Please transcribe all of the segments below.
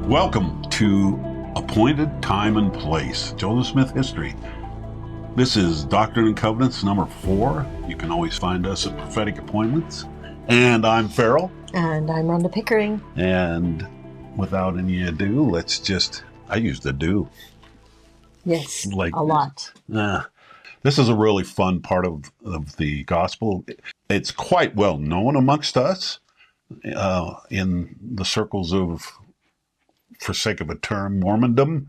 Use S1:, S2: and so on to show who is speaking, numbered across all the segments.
S1: Welcome to Appointed Time and Place, Joseph Smith History. This is Doctrine and Covenants number 4. You can always find us at Prophetic Appointments. And I'm Farrell.
S2: And I'm Rhonda Pickering.
S1: And without any ado, I use the do.
S2: Yes, a lot.
S1: This is a really fun part of the gospel. It's quite well known amongst us in the circles of, for sake of a term, Mormondom,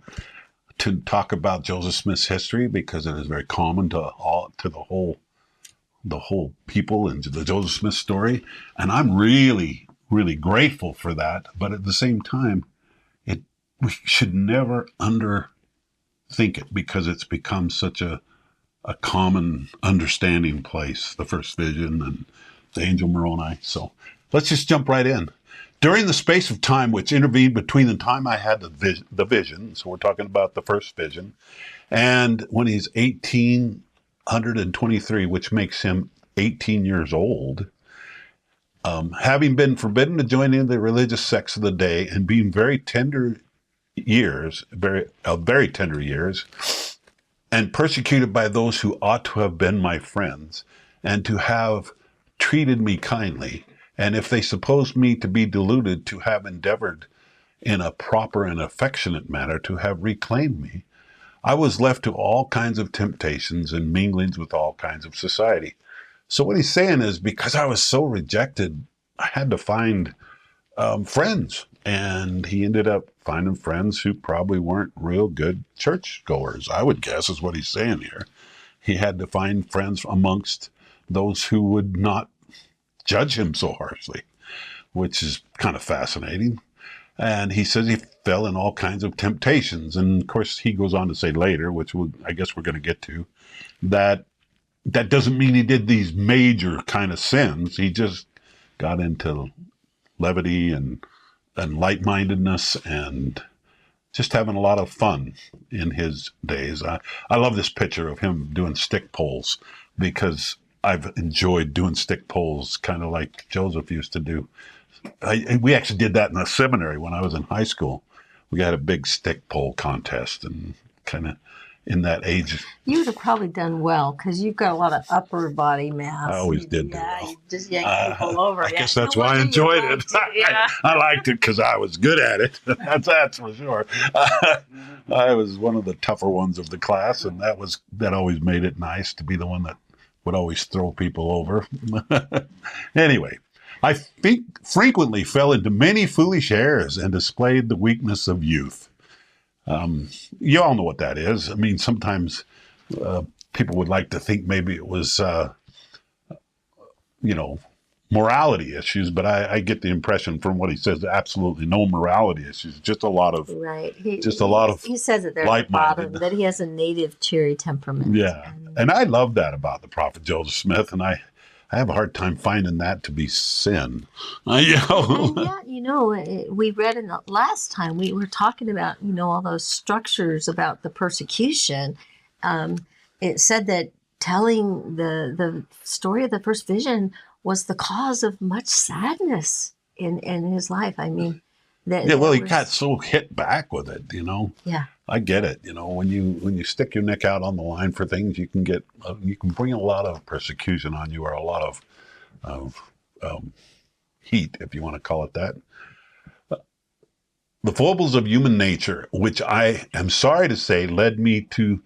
S1: to talk about Joseph Smith's history, because it is very common to the whole people and the Joseph Smith story. And I'm really, really grateful for that. But at the same time, we should never underthink it, because it's become such a common understanding place, the first vision and the angel Moroni. So let's just jump right in. During the space of time which intervened between the time I had the vision, so we're talking about the first vision, and when he's 1823, which makes him 18 years old, having been forbidden to join in the religious sects of the day, and being very tender years, very tender years, and persecuted by those who ought to have been my friends, and to have treated me kindly, and if they supposed me to be deluded, to have endeavored in a proper and affectionate manner to have reclaimed me, I was left to all kinds of temptations and minglings with all kinds of society. So what he's saying is, because I was so rejected, I had to find friends. And he ended up finding friends who probably weren't real good churchgoers, I would guess, is what he's saying here. He had to find friends amongst those who would not judge him so harshly, which is kind of fascinating. And he says he fell in all kinds of temptations. And of course, he goes on to say later, which I guess we're going to get to, that doesn't mean he did these major kind of sins. He just got into levity and light-mindedness and just having a lot of fun in his days. I love this picture of him doing stick poles, because I've enjoyed doing stick poles, kind of like Joseph used to do. We actually did that in the seminary when I was in high school. We had a big stick pole contest, and kind of in that age.
S2: You would have probably done well, because you've got a lot of upper body mass.
S1: I always did.
S2: Yeah, you just yank people over.
S1: I guess that's why I enjoyed it. I liked it because I was good at it. That's for sure. I was one of the tougher ones of the class, and that always made it nice to be the one that would always throw people over. Anyway, I frequently fell into many foolish errors and displayed the weakness of youth. You all know what that is. I mean, sometimes people would like to think maybe it was, morality issues, but I get the impression from what he says, absolutely no morality issues, just a lot of
S2: He says it there at the bottom, that he has a native cheery temperament.
S1: Yeah, and I love that about the prophet Joseph Smith, and I have a hard time finding that to be sin.
S2: We read in the last time we were talking about, all those structures about the persecution. It said that telling the story of the first vision was the cause of much sadness in his life. I mean,
S1: he got so hit back with it,
S2: Yeah,
S1: I get it. When you stick your neck out on the line for things, you can bring a lot of persecution on you, or a lot of heat, if you want to call it that. The foibles of human nature, which I am sorry to say led me to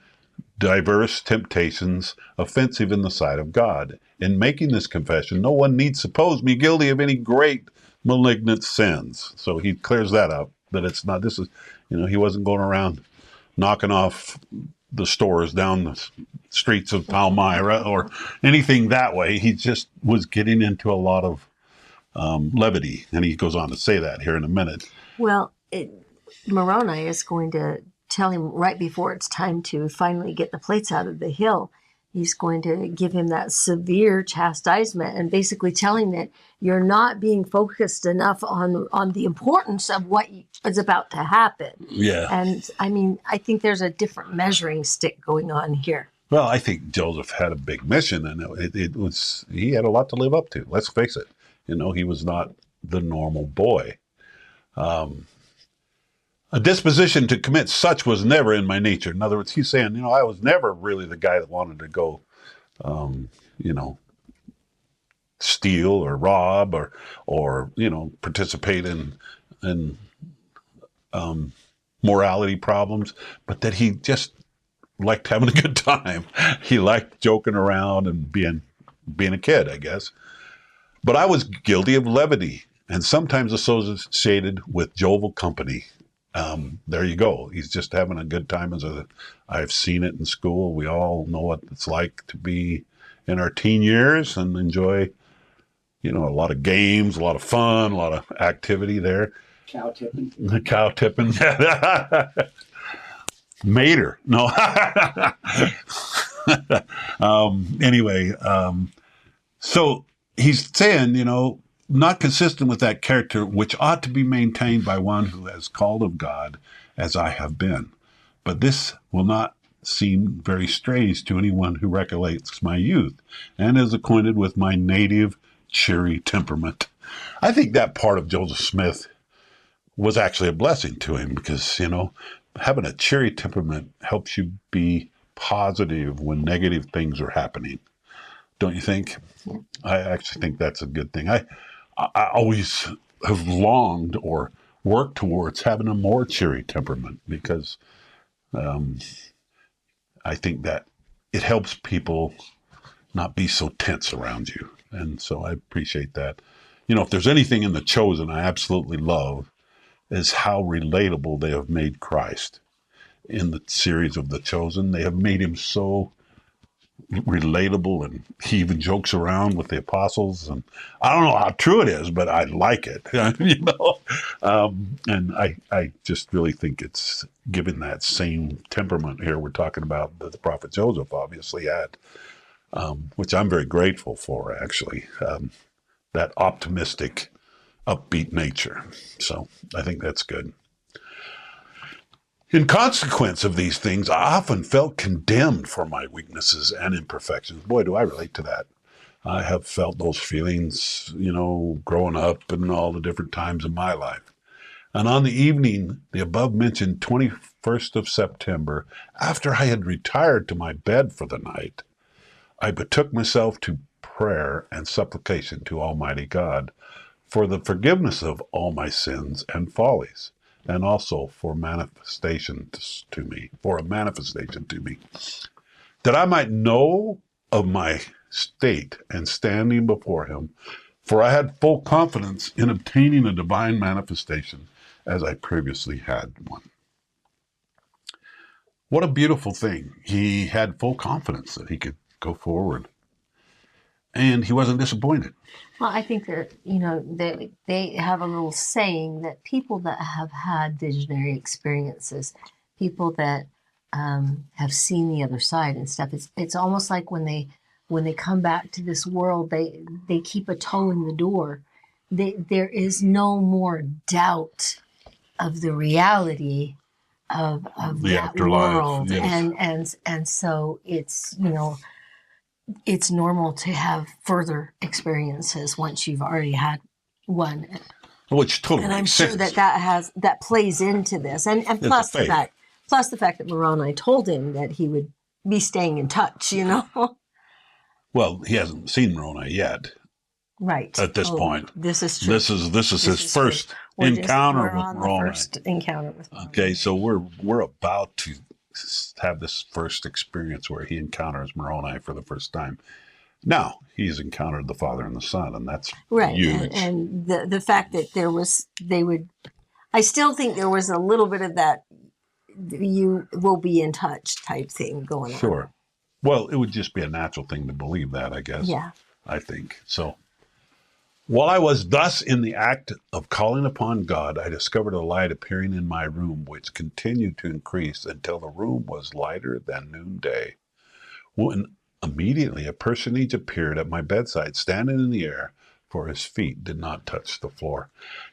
S1: diverse temptations, offensive in the sight of God. In making this confession, no one need suppose me guilty of any great malignant sins. So he clears that up, that it's not, this is, he wasn't going around knocking off the stores down the streets of Palmyra or anything that way. He just was getting into a lot of levity. And he goes on to say that here in a minute.
S2: Well, Moroni is going to tell him right before it's time to finally get the plates out of the hill. He's going to give him that severe chastisement and basically tell him that you're not being focused enough on the importance of what is about to happen.
S1: Yeah.
S2: And I mean, I think there's a different measuring stick going on here.
S1: Well, I think Joseph had a big mission, and he had a lot to live up to. Let's face it. He was not the normal boy. A disposition to commit such was never in my nature. In other words, he's saying, I was never really the guy that wanted to go, you know, steal or rob or participate in morality problems, but that he just liked having a good time. He liked joking around and being a kid, I guess. But I was guilty of levity and sometimes associated with jovial company. There you go. He's just having a good time. I've seen it in school. We all know what it's like to be in our teen years and enjoy, a lot of games, a lot of fun, a lot of activity there.
S3: Cow tipping.
S1: Cow tipping. Mater. No. Anyway, so he's saying, not consistent with that character, which ought to be maintained by one who has called of God as I have been. But this will not seem very strange to anyone who recollects my youth and is acquainted with my native cheery temperament. I think that part of Joseph Smith was actually a blessing to him because, having a cheery temperament helps you be positive when negative things are happening. Don't you think?
S2: Yeah.
S1: I actually think that's a good thing. I always have longed or worked towards having a more cheery temperament because I think that it helps people not be so tense around you. And so I appreciate that. If there's anything in The Chosen I absolutely love is how relatable they have made Christ in the series of The Chosen. They have made him so relatable, and he even jokes around with the apostles. And I don't know how true it is, but I like it, and I just really think it's given that same temperament here we're talking about that the prophet Joseph obviously had, which I'm very grateful for, actually, that optimistic, upbeat nature. So I think that's good. In consequence of these things, I often felt condemned for my weaknesses and imperfections. Boy, do I relate to that. I have felt those feelings, growing up and all the different times in my life. And on the evening, the above mentioned 21st of September, after I had retired to my bed for the night, I betook myself to prayer and supplication to Almighty God for the forgiveness of all my sins and follies, and also for a manifestation to me, that I might know of my state and standing before him, for I had full confidence in obtaining a divine manifestation as I previously had one. What a beautiful thing. He had full confidence that he could go forward. And he wasn't disappointed.
S2: Well, I think that, they have a little saying that people that have had visionary experiences, people that have seen the other side and stuff, it's almost like when they come back to this world, they keep a toe in the door. There is no more doubt of the reality of
S1: The
S2: that
S1: afterlife,
S2: world.
S1: yes.
S2: And so it's, it's normal to have further experiences once you've already had one.
S1: Which totally
S2: And I'm
S1: makes
S2: sure
S1: sense.
S2: that plays into this. And plus
S1: the faith.
S2: plus the fact that Moroni told him that he would be staying in touch,
S1: Well, he hasn't seen Moroni yet.
S2: Right.
S1: At this point.
S2: This is true.
S1: This is his first
S2: We're
S1: encounter with
S2: on
S1: Moroni.
S2: the first encounter with Moroni.
S1: Okay, so we're about to have this first experience where he encounters Moroni for the first time. Now he's encountered the Father and the Son, and that's
S2: right.
S1: huge.
S2: And the fact that I still think there was a little bit of that you will be in touch type thing going on.
S1: Sure. Well, it would just be a natural thing to believe that, I guess.
S2: Yeah.
S1: I think so. While I was thus in the act of calling upon God, I discovered a light appearing in my room, which continued to increase until the room was lighter than noonday. When immediately a personage appeared at my bedside, standing in the air, for his feet did not touch the floor.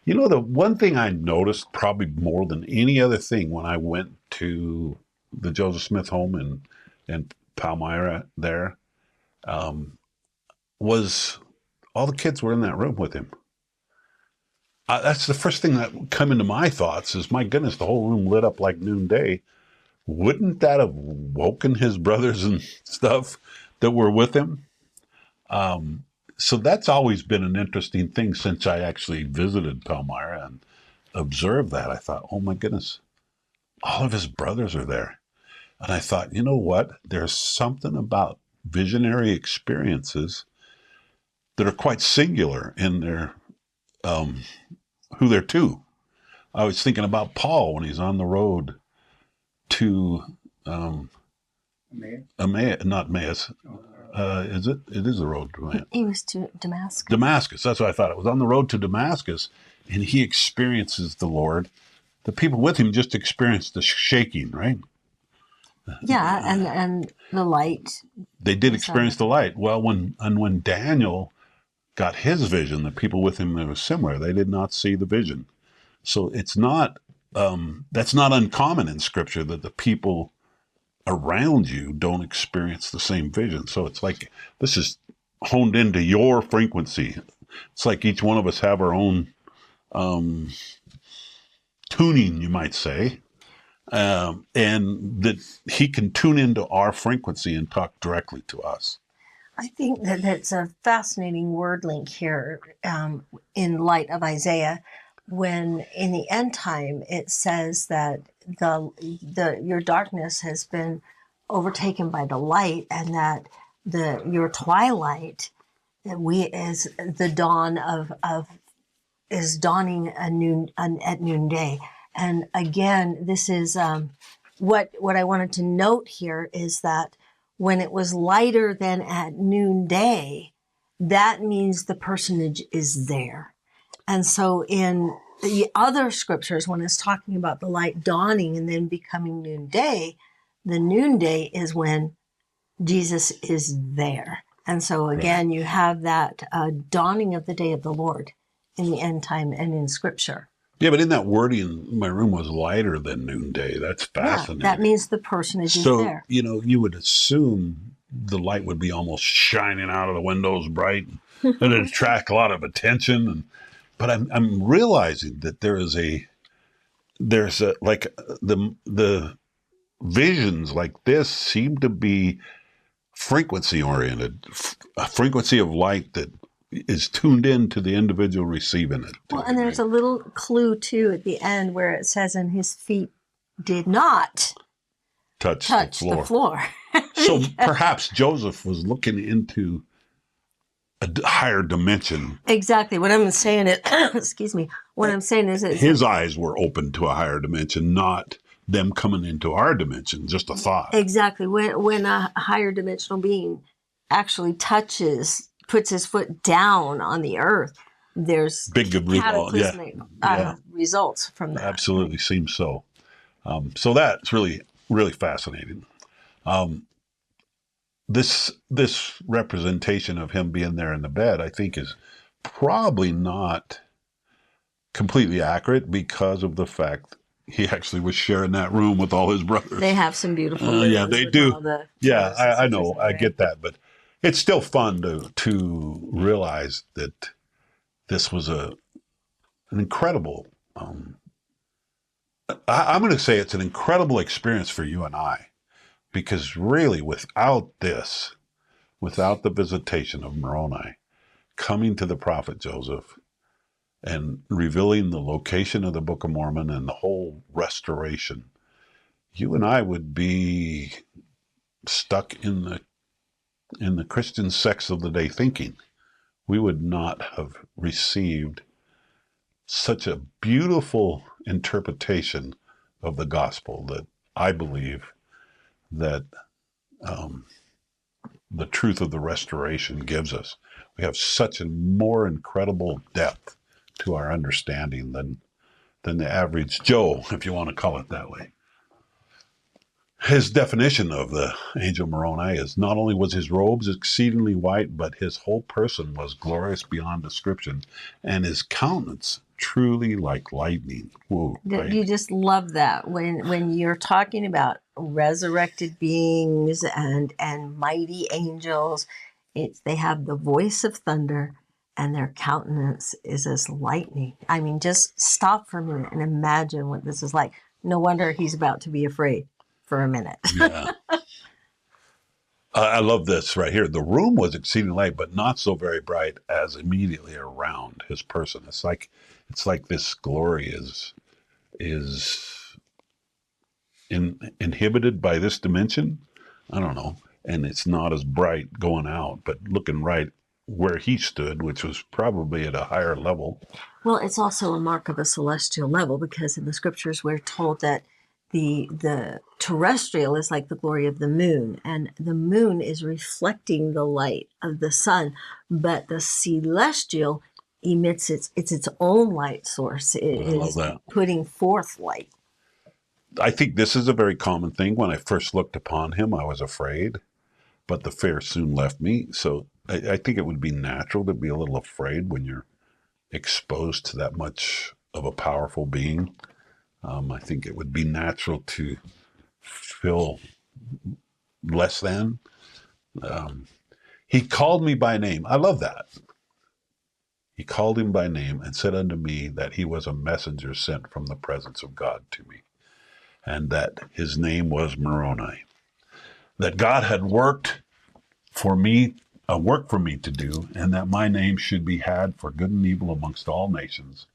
S1: The one thing I noticed probably more than any other thing when I went to the Joseph Smith home in Palmyra there, was all the kids were in that room with him. That's the first thing that come into my thoughts is, my goodness, the whole room lit up like noonday. Wouldn't that have woken his brothers and stuff that were with him? So that's always been an interesting thing since I actually visited Palmyra and observed that. I thought, oh my goodness, all of his brothers are there. And I thought, you know what? There's something about visionary experiences that are quite singular in their who they're to. I was thinking about Paul when he's on the road to Emmaus, not Emmaus. Is it? It is the road to Emmaus.
S2: He was to Damascus.
S1: Damascus. That's what I thought. It was on the road to Damascus, and he experiences the Lord. The people with him just experienced the shaking, right?
S2: Yeah, and the light.
S1: They did experience the light. Well, when Daniel got his vision, the people with him that was similar, they did not see the vision. So it's not that's not uncommon in Scripture that the people around you don't experience the same vision. So it's like this is honed into your frequency. It's like each one of us have our own tuning, you might say, and that he can tune into our frequency and talk directly to us.
S2: I think that that's a fascinating word link here in light of Isaiah, when in the end time it says that your darkness has been overtaken by the light, and that your twilight is the dawn is dawning at noonday. And again, this is what I wanted to note here is that when it was lighter than at noonday, that means the personage is there. And so in the other scriptures, when it's talking about the light dawning and then becoming noonday, the noonday is when Jesus is there. And so again, you have that dawning of the day of the Lord in the end time and in Scripture.
S1: Yeah, but in that wording, my room was lighter than noonday. That's fascinating.
S2: Yeah, that means the personage is there.
S1: So, you would assume the light would be almost shining out of the windows bright and it'd attract a lot of attention. But I'm realizing that there's like the visions like this seem to be frequency oriented, a frequency of light that is tuned in to the individual receiving it.
S2: Well, and there's a little clue too at the end where it says, and his feet did not touch the floor.
S1: So perhaps Joseph was looking into a higher dimension.
S2: Exactly. What I'm saying is, excuse me, what I'm saying is
S1: his eyes were open to a higher dimension, not them coming into our dimension, just a thought.
S2: Exactly. When a higher dimensional being actually puts his foot down on the earth, there's
S1: big
S2: cataclysmic results from that.
S1: Absolutely seems so. So that's really, really fascinating. This representation of him being there in the bed, I think, is probably not completely accurate because of the fact he actually was sharing that room with all his brothers.
S2: They have some beautiful
S1: yeah, they do. I know. I get that. But it's still fun to realize that this was an incredible, I'm going to say it's an incredible experience for you and I, because really without the visitation of Moroni, coming to the prophet Joseph and revealing the location of the Book of Mormon and the whole restoration, you and I would be stuck in the Christian sects of the day thinking. We would not have received such a beautiful interpretation of the gospel that I believe that the truth of the restoration gives us. We have such a more incredible depth to our understanding than the average Joe, if you want to call it that way. His definition of the angel Moroni is not only was his robes exceedingly white, but his whole person was glorious beyond description, and his countenance truly like lightning. Whoa, right?
S2: You just love that when you're talking about resurrected beings and mighty angels. They have the voice of thunder and their countenance is as lightning. I mean, just stop for a minute and imagine what this is like. No wonder he's about to be afraid for a minute.
S1: Yeah. I love this right here. The room was exceeding light, but not so very bright as immediately around his person. It's like this glory is inhibited by this dimension. I don't know, and it's not as bright going out, but looking right where he stood, which was probably at a higher level.
S2: Well, it's also a mark of a celestial level, because in the scriptures we're told that the terrestrial is like the glory of the moon, and the moon is reflecting the light of the sun, but the celestial emits its own light source. It is putting forth light.
S1: I think this is a very common thing. When I first looked upon him, I was afraid, but the fear soon left me. So I think it would be natural to be a little afraid when you're exposed to that much of a powerful being. I think it would be natural to feel less than. He called me by name. I love that. He called him by name and said unto me that he was a messenger sent from the presence of God to me, and that his name was Moroni. That God had worked for me, a work for me to do, and that my name should be had for good and evil amongst all nations,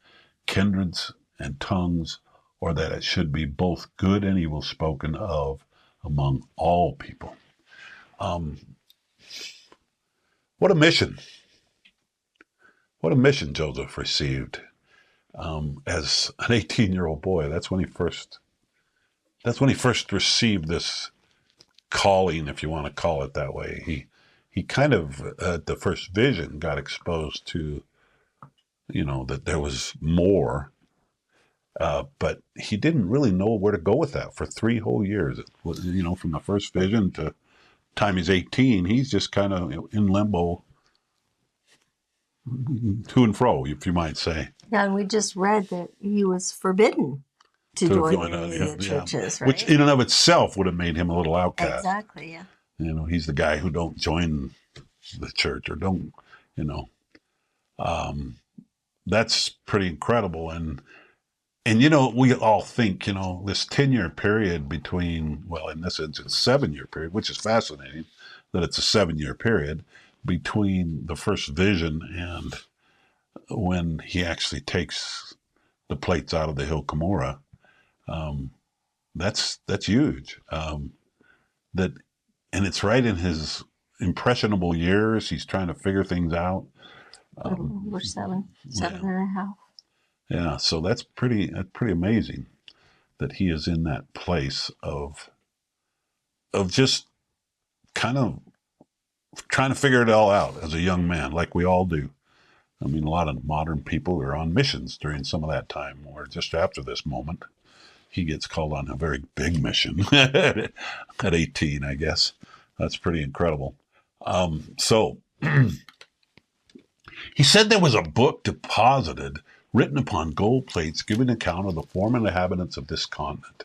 S1: kindreds and tongues, or that it should be both good and evil spoken of among all people. What a mission. What a mission Joseph received as an 18-year-old boy. That's when he first received this calling, if you want to call it that way. He kind of, at the first vision, got exposed to, that there was more. But he didn't really know where to go with that for 3 whole years. From the first vision to time he's 18, he's just kind of in limbo, to and fro, if you might say.
S2: Yeah, and we just read that he was forbidden to join the churches, right?
S1: Which in and of itself would have made him a little outcast.
S2: Exactly, yeah.
S1: He's the guy who don't join the church or don't, that's pretty incredible. And we all think, this 10-year period between, well, in this instance, 7-year period, which is fascinating that it's a 7-year period between the first vision and when he actually takes the plates out of the hill Cumorah. That's huge. And it's right in his impressionable years. He's trying to figure things out.
S2: We're seven and a half.
S1: Yeah, so that's pretty amazing that he is in that place of just kind of trying to figure it all out as a young man, like we all do. I mean, a lot of modern people are on missions during some of that time, or just after this moment. He gets called on a very big mission at 18, I guess. That's pretty incredible. So he said there was a book deposited, written upon gold plates, giving account of the former inhabitants of this continent,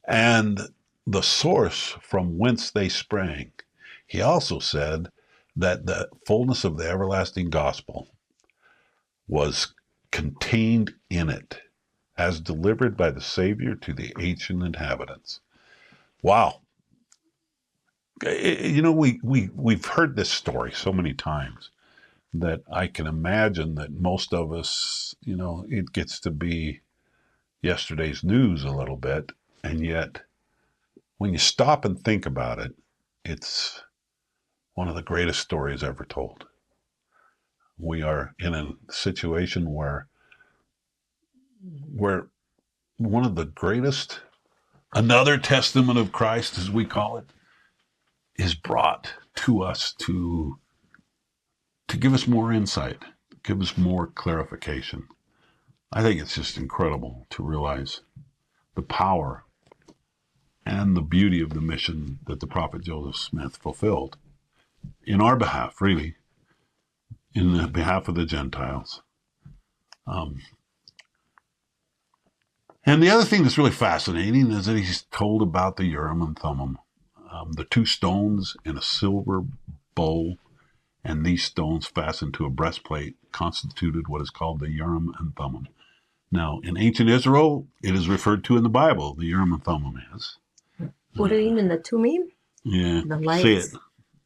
S1: and the source from whence they sprang. He also said that the fullness of the everlasting gospel was contained in it, as delivered by the Savior to the ancient inhabitants. Wow. We've heard this story so many times that I can imagine that most of us, it gets to be yesterday's news a little bit. And yet, when you stop and think about it, it's one of the greatest stories ever told. We are in a situation where one of the greatest, another testament of Christ, as we call it, is brought to us to give us more insight, give us more clarification. I think it's just incredible to realize the power and the beauty of the mission that the prophet Joseph Smith fulfilled in our behalf, really, in the behalf of the Gentiles. And the other thing that's really fascinating is that he's told about the Urim and Thummim, the 2 stones in a silver bowl, and these stones fastened to a breastplate constituted what is called the Urim and Thummim. Now, in ancient Israel, it is referred to in the Bible, the Urim and Thummim is.
S2: Urim and the Thummim,
S1: Yeah,
S2: the
S1: say it.
S2: lights.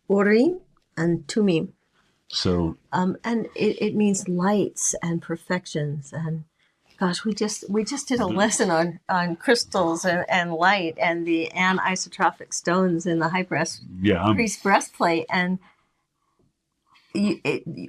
S2: Urim and Thummim.
S1: So,
S2: And it means lights and perfections. And gosh, we just did a lesson on crystals and light and the anisotropic stones in the high priest breastplate. And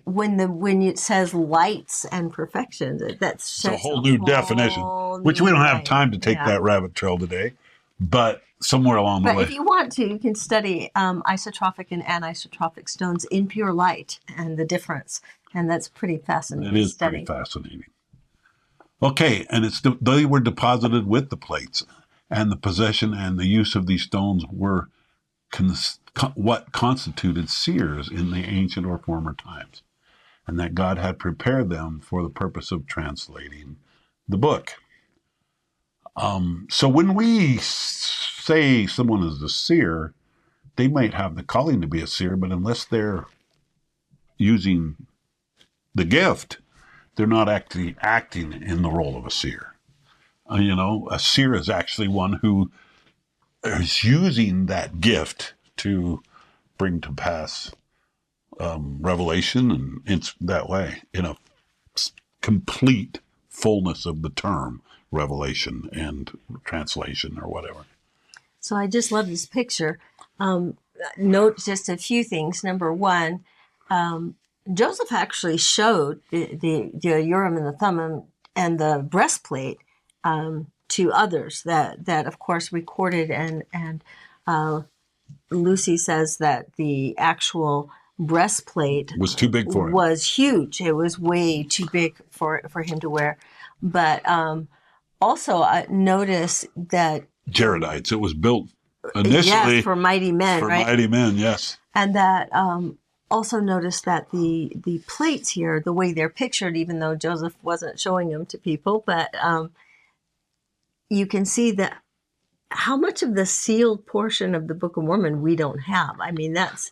S2: when it says lights and perfections, that's
S1: it's a whole new definition, which we don't have time to take that rabbit trail today, but somewhere along the way.
S2: But if you want to, you can study isotropic and anisotropic stones in pure light and the difference. And that's pretty fascinating.
S1: It is pretty fascinating. Okay, and they were deposited with the plates, and the possession and the use of these stones were what constituted seers in the ancient or former times, and that God had prepared them for the purpose of translating the book. So when we say someone is a seer, they might have the calling to be a seer, but unless they're using the gift, they're not actually acting in the role of a seer. A seer is actually one who is using that gift to bring to pass revelation, and it's that way, in a complete fullness of the term, revelation and translation or whatever.
S2: So I just love this picture. Note just a few things. Number one, Joseph actually showed the Urim and the Thummim and the breastplate to others that of course recorded, and Lucy says that the actual breastplate
S1: was too big for him.
S2: Was huge. It was way too big for him to wear. But also notice that
S1: Jaredites. It was built initially
S2: for mighty men, right?
S1: For mighty men, yes.
S2: And that also notice that the plates here, the way they're pictured, even though Joseph wasn't showing them to people, but you can see that how much of the sealed portion of the Book of Mormon we don't have. I mean, that's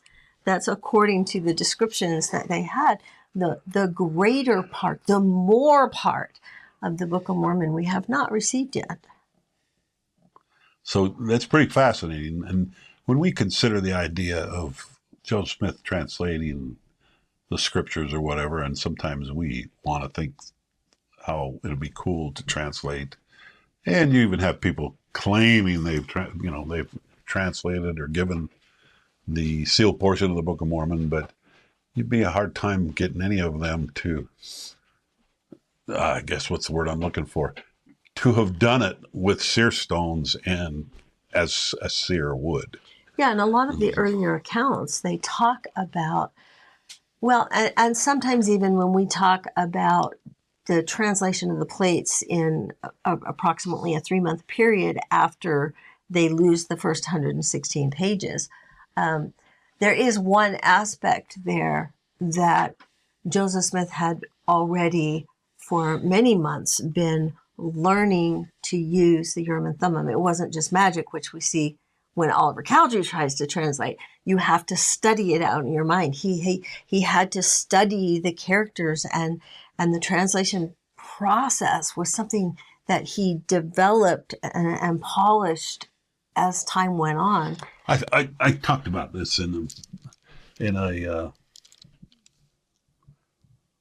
S2: according to the descriptions that they had. The greater part, the more part of the Book of Mormon we have not received yet.
S1: So that's pretty fascinating. And when we consider the idea of Joseph Smith translating the scriptures or whatever, and sometimes we want to think how it'd be cool to translate, and you even have people claiming they've translated or given the sealed portion of the Book of Mormon, but you'd be a hard time getting any of them to, I guess what's the word I'm looking for, to have done it with seer stones and as a seer would.
S2: Yeah, and a lot of the earlier accounts, they talk about, and sometimes even when we talk about the translation of the plates in approximately a 3-month period after they lose the first 116 pages, there is one aspect there that Joseph Smith had already for many months been learning to use the Urim and Thummim. It wasn't just magic, which we see when Oliver Cowdery tries to translate. You have to study it out in your mind. He had to study the characters, and the translation process was something that he developed and polished as time went on.
S1: I talked about this in a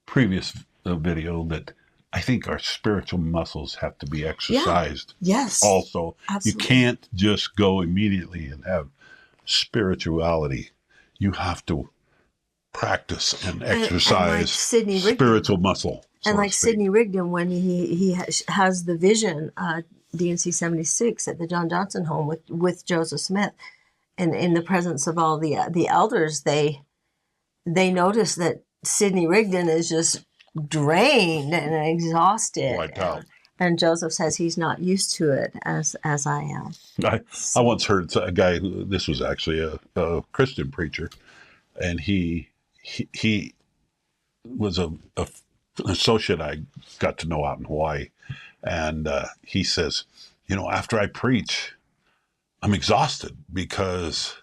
S1: previous video, that I think our spiritual muscles have to be exercised.
S2: Yeah. Yes.
S1: Also,
S2: absolutely.
S1: You can't just go immediately and have spirituality. You have to practice and exercise
S2: and like
S1: spiritual muscle.
S2: And like Sidney Rigdon, when he has the vision, DNC 76 at the John Johnson home with Joseph Smith, and in the presence of all the elders, they notice that Sidney Rigdon is just drained and exhausted.
S1: Wiped out.
S2: And Joseph says he's not used to it as I am.
S1: I once heard a guy this was actually a Christian preacher, and he was an associate I got to know out in Hawaii, and he says, after I preach, I'm exhausted because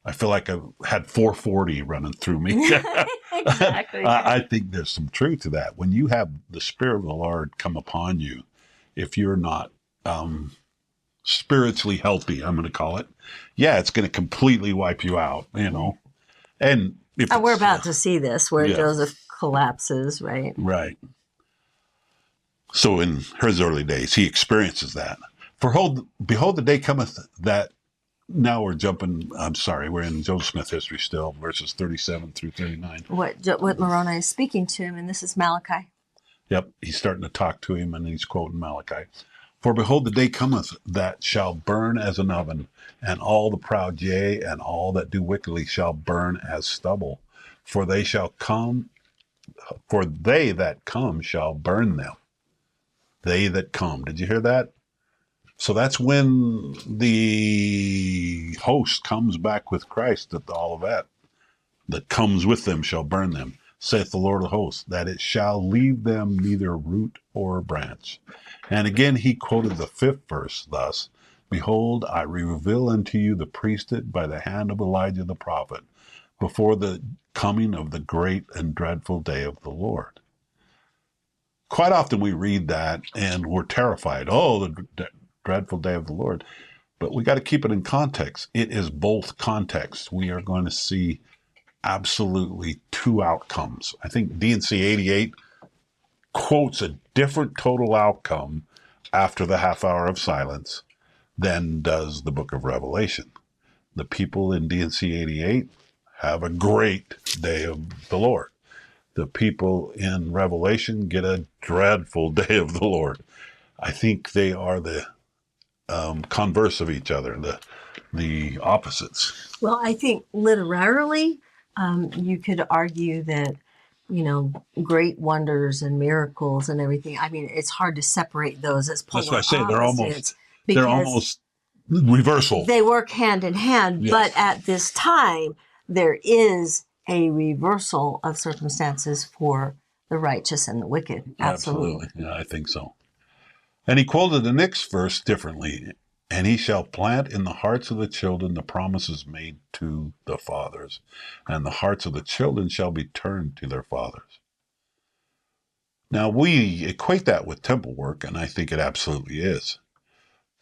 S1: I feel like I've had 440 running through me.
S2: Exactly.
S1: I think there's some truth to that. When you have the Spirit of the Lord come upon you, if you're not spiritually healthy, I'm going to call it, yeah, it's going to completely wipe you out, you know. And if
S2: We're
S1: it's,
S2: about to see this where
S1: yeah.
S2: Joseph collapses, right?
S1: right. So in his early days, he experiences that. For behold, the day cometh that now we're jumping. I'm sorry, we're in Joseph Smith history still, verses 37 through 39.
S2: What Moroni is speaking to him, and this is Malachi.
S1: Yep, he's starting to talk to him, and he's quoting Malachi. For behold, the day cometh that shall burn as an oven, and all the proud, yea, and all that do wickedly shall burn as stubble. For they that come shall burn them. They that come. Did you hear that? So that's when the host comes back with Christ at the Olivet. That comes with them shall burn them, saith the Lord of hosts, that it shall leave them neither root or branch. And again he quoted the 5th verse thus, Behold, I reveal unto you the priesthood by the hand of Elijah the prophet, before the coming of the great and dreadful day of the Lord. Quite often we read that and we're terrified. Oh, the dreadful day of the Lord. But we got to keep it in context. It is both contexts. We are going to see absolutely 2 outcomes. I think D&C 88 quotes a different total outcome after the half hour of silence than does the book of Revelation. The people in D&C 88 have a great day of the Lord. The people in Revelation get a dreadful day of the Lord. I think they are the converse of each other, the opposites.
S2: Well, I think literarily, you could argue that, great wonders and miracles and everything. I mean, it's hard to separate those as polar
S1: That's why I say
S2: opposites
S1: they're almost reversal.
S2: They work hand in hand, yes. But at this time, there is a reversal of circumstances for the righteous and the wicked. Absolutely.
S1: Yeah, I think so. And he quoted the next verse differently. And he shall plant in the hearts of the children the promises made to the fathers, and the hearts of the children shall be turned to their fathers. Now, we equate that with temple work, and I think it absolutely is.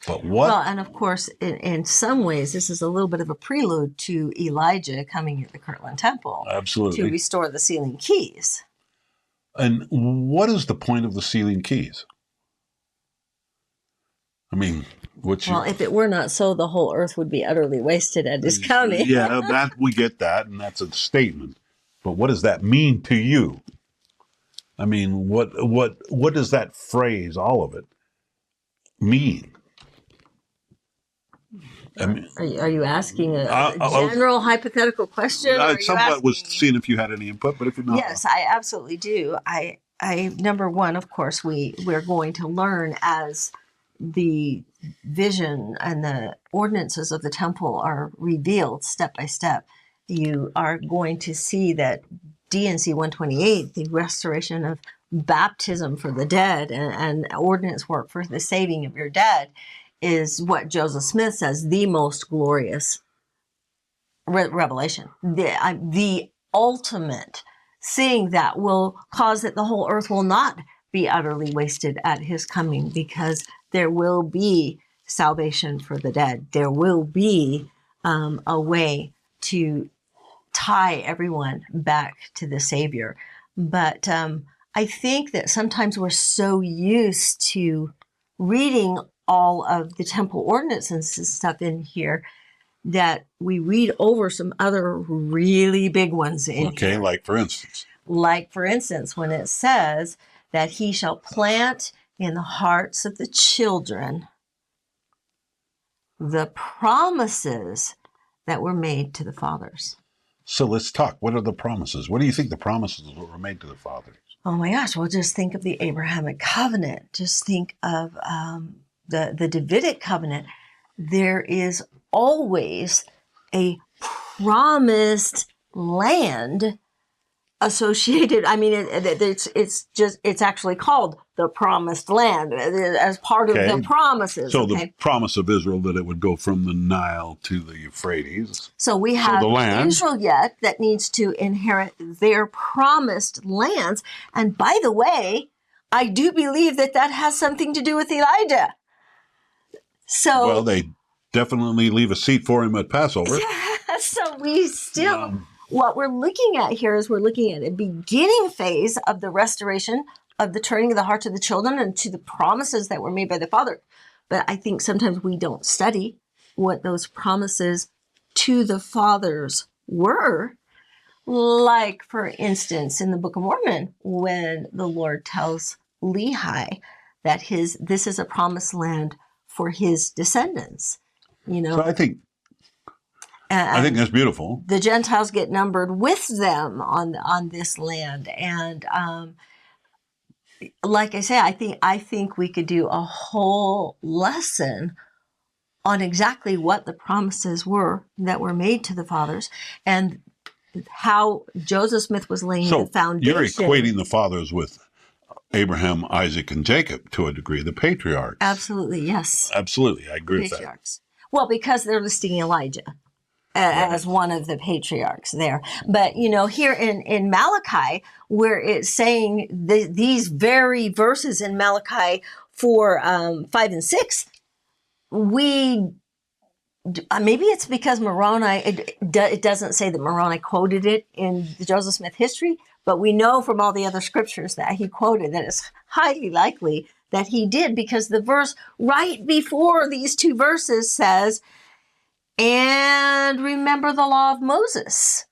S1: But what?
S2: Well, and of course, in some ways, this is a little bit of a prelude to Elijah coming at the Kirtland Temple.
S1: Absolutely.
S2: To restore the sealing keys.
S1: And what is the point of the sealing keys? I mean,
S2: if it were not so, the whole earth would be utterly wasted at his coming.
S1: Yeah, that we get that, and that's a statement. But what does that mean to you? I mean, what does that phrase, all of it, mean? I mean,
S2: are you asking a general hypothetical question?
S1: I somewhat was seeing if you had any input, but if you're not,
S2: yes, I absolutely do. I number one, of course, we're going to learn as the vision and the ordinances of the temple are revealed step by step. You are going to see that D&C 128, the restoration of baptism for the dead and ordinance work for the saving of your dead, is what Joseph Smith says the most glorious revelation. The ultimate thing that will cause that the whole earth will not be utterly wasted at his coming, because there will be salvation for the dead. There will be a way to tie everyone back to the Savior. But I think that sometimes we're so used to reading all of the temple ordinances and stuff in here that we read over some other really big ones in here.
S1: Okay, like for instance,
S2: when it says that he shall plant in the hearts of the children the promises that were made to the fathers.
S1: So let's talk. What are the promises? What do you think the promises were made to the fathers?
S2: Oh my gosh, well, just think of the Abrahamic covenant. Just think of the Davidic covenant. There is always a promised land associated. I mean, it's actually called the promised land as part of
S1: Okay.
S2: the promises.
S1: So
S2: Okay.
S1: the promise of Israel that it would go from the Nile to the Euphrates.
S2: So we have
S1: the land.
S2: Israel yet that needs to inherit their promised lands. And by the way, I do believe that has something to do with Elijah. So
S1: Well, they definitely leave a seat for him at Passover.
S2: yeah, so we still, what we're looking at here is we're looking at a beginning phase of the restoration of the turning of the hearts of the children and to the promises that were made by the Father. But I think sometimes we don't study what those promises to the fathers were. Like, for instance, in the Book of Mormon, when the Lord tells Lehi that this is a promised land for his descendants.
S1: So I think that's beautiful.
S2: The Gentiles get numbered with them on this land, and like I say, I think we could do a whole lesson on exactly what the promises were that were made to the fathers, and how Joseph Smith was laying the foundation.
S1: You're equating the fathers with Abraham, Isaac, and Jacob to a degree, the patriarchs.
S2: Absolutely, yes.
S1: Absolutely, I agree with that.
S2: Well, because they're listing Elijah as one of the patriarchs there. But, here in Malachi, where it's saying these very verses in Malachi 4, 5, and 6, maybe it's because Moroni, it doesn't say that Moroni quoted it in the Joseph Smith history, but we know from all the other scriptures that he quoted that it's highly likely that he did, because the verse right before these two verses says, and remember the law of Moses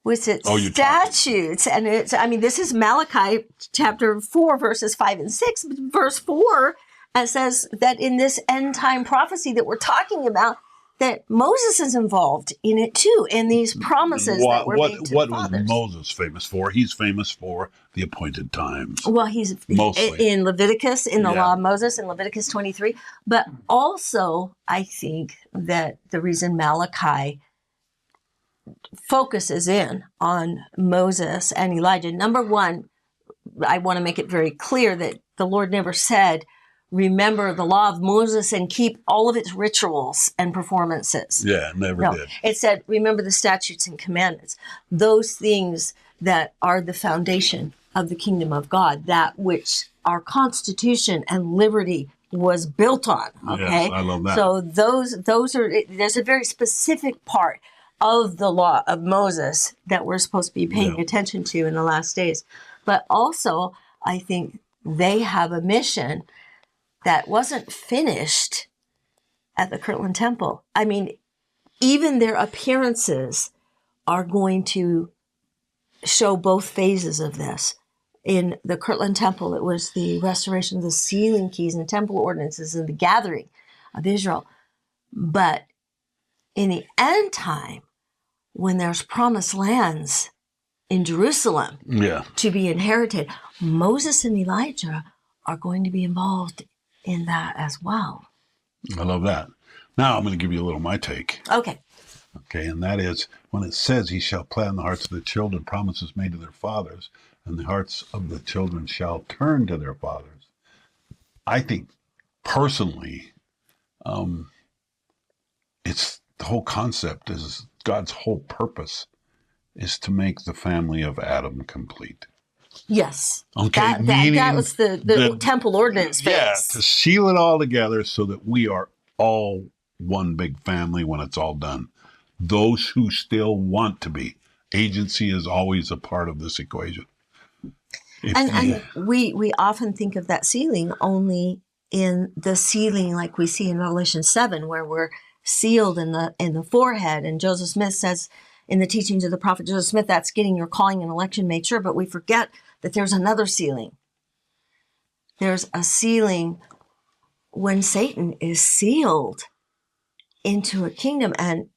S2: with its statutes. And this is Malachi chapter 4, verses 5 and 6. Verse 4, it says that in this end time prophecy that we're talking about, that Moses is involved in it too, in these promises that were made to
S1: What
S2: the
S1: was
S2: fathers.
S1: Moses famous for? He's famous for the appointed times.
S2: Well, he's mostly in Leviticus, in the law of Moses, in Leviticus 23. But also, I think that the reason Malachi focuses in on Moses and Elijah, number one, I want to make it very clear that the Lord never said, remember the law of Moses and keep all of its rituals and performances.
S1: Yeah, never did.
S2: It said, remember the statutes and commandments, those things that are the foundation of the kingdom of God, that which our Constitution and liberty was built on. Okay,
S1: yes, I love that.
S2: So those are, there's a very specific part of the law of Moses that we're supposed to be paying attention to in the last days. But also, I think they have a mission that wasn't finished at the Kirtland Temple. I mean, even their appearances are going to show both phases of this. In the Kirtland Temple, it was the restoration of the sealing keys and temple ordinances and the gathering of Israel. But in the end time, when there's promised lands in Jerusalem to be inherited, Moses and Elijah are going to be involved in that as well.
S1: I love that. Now I'm going to give you a little my take.
S2: Okay,
S1: and that is when it says he shall plant in the hearts of the children promises made to their fathers, and the hearts of the children shall turn to their fathers. I think personally, it's the whole concept is God's whole purpose is to make the family of Adam complete.
S2: Yes.
S1: Okay.
S2: That was the temple ordinance phase.
S1: Yeah, to seal it all together so that we are all one big family when it's all done. Those who still want to be. Agency is always a part of this equation.
S2: And we often think of that sealing only in the sealing like we see in Revelation 7, where we're sealed in the forehead. And Joseph Smith says in the teachings of the prophet Joseph Smith, that's getting your calling and election made sure. But we forget that there's another sealing. There's a sealing when Satan is sealed into a kingdom and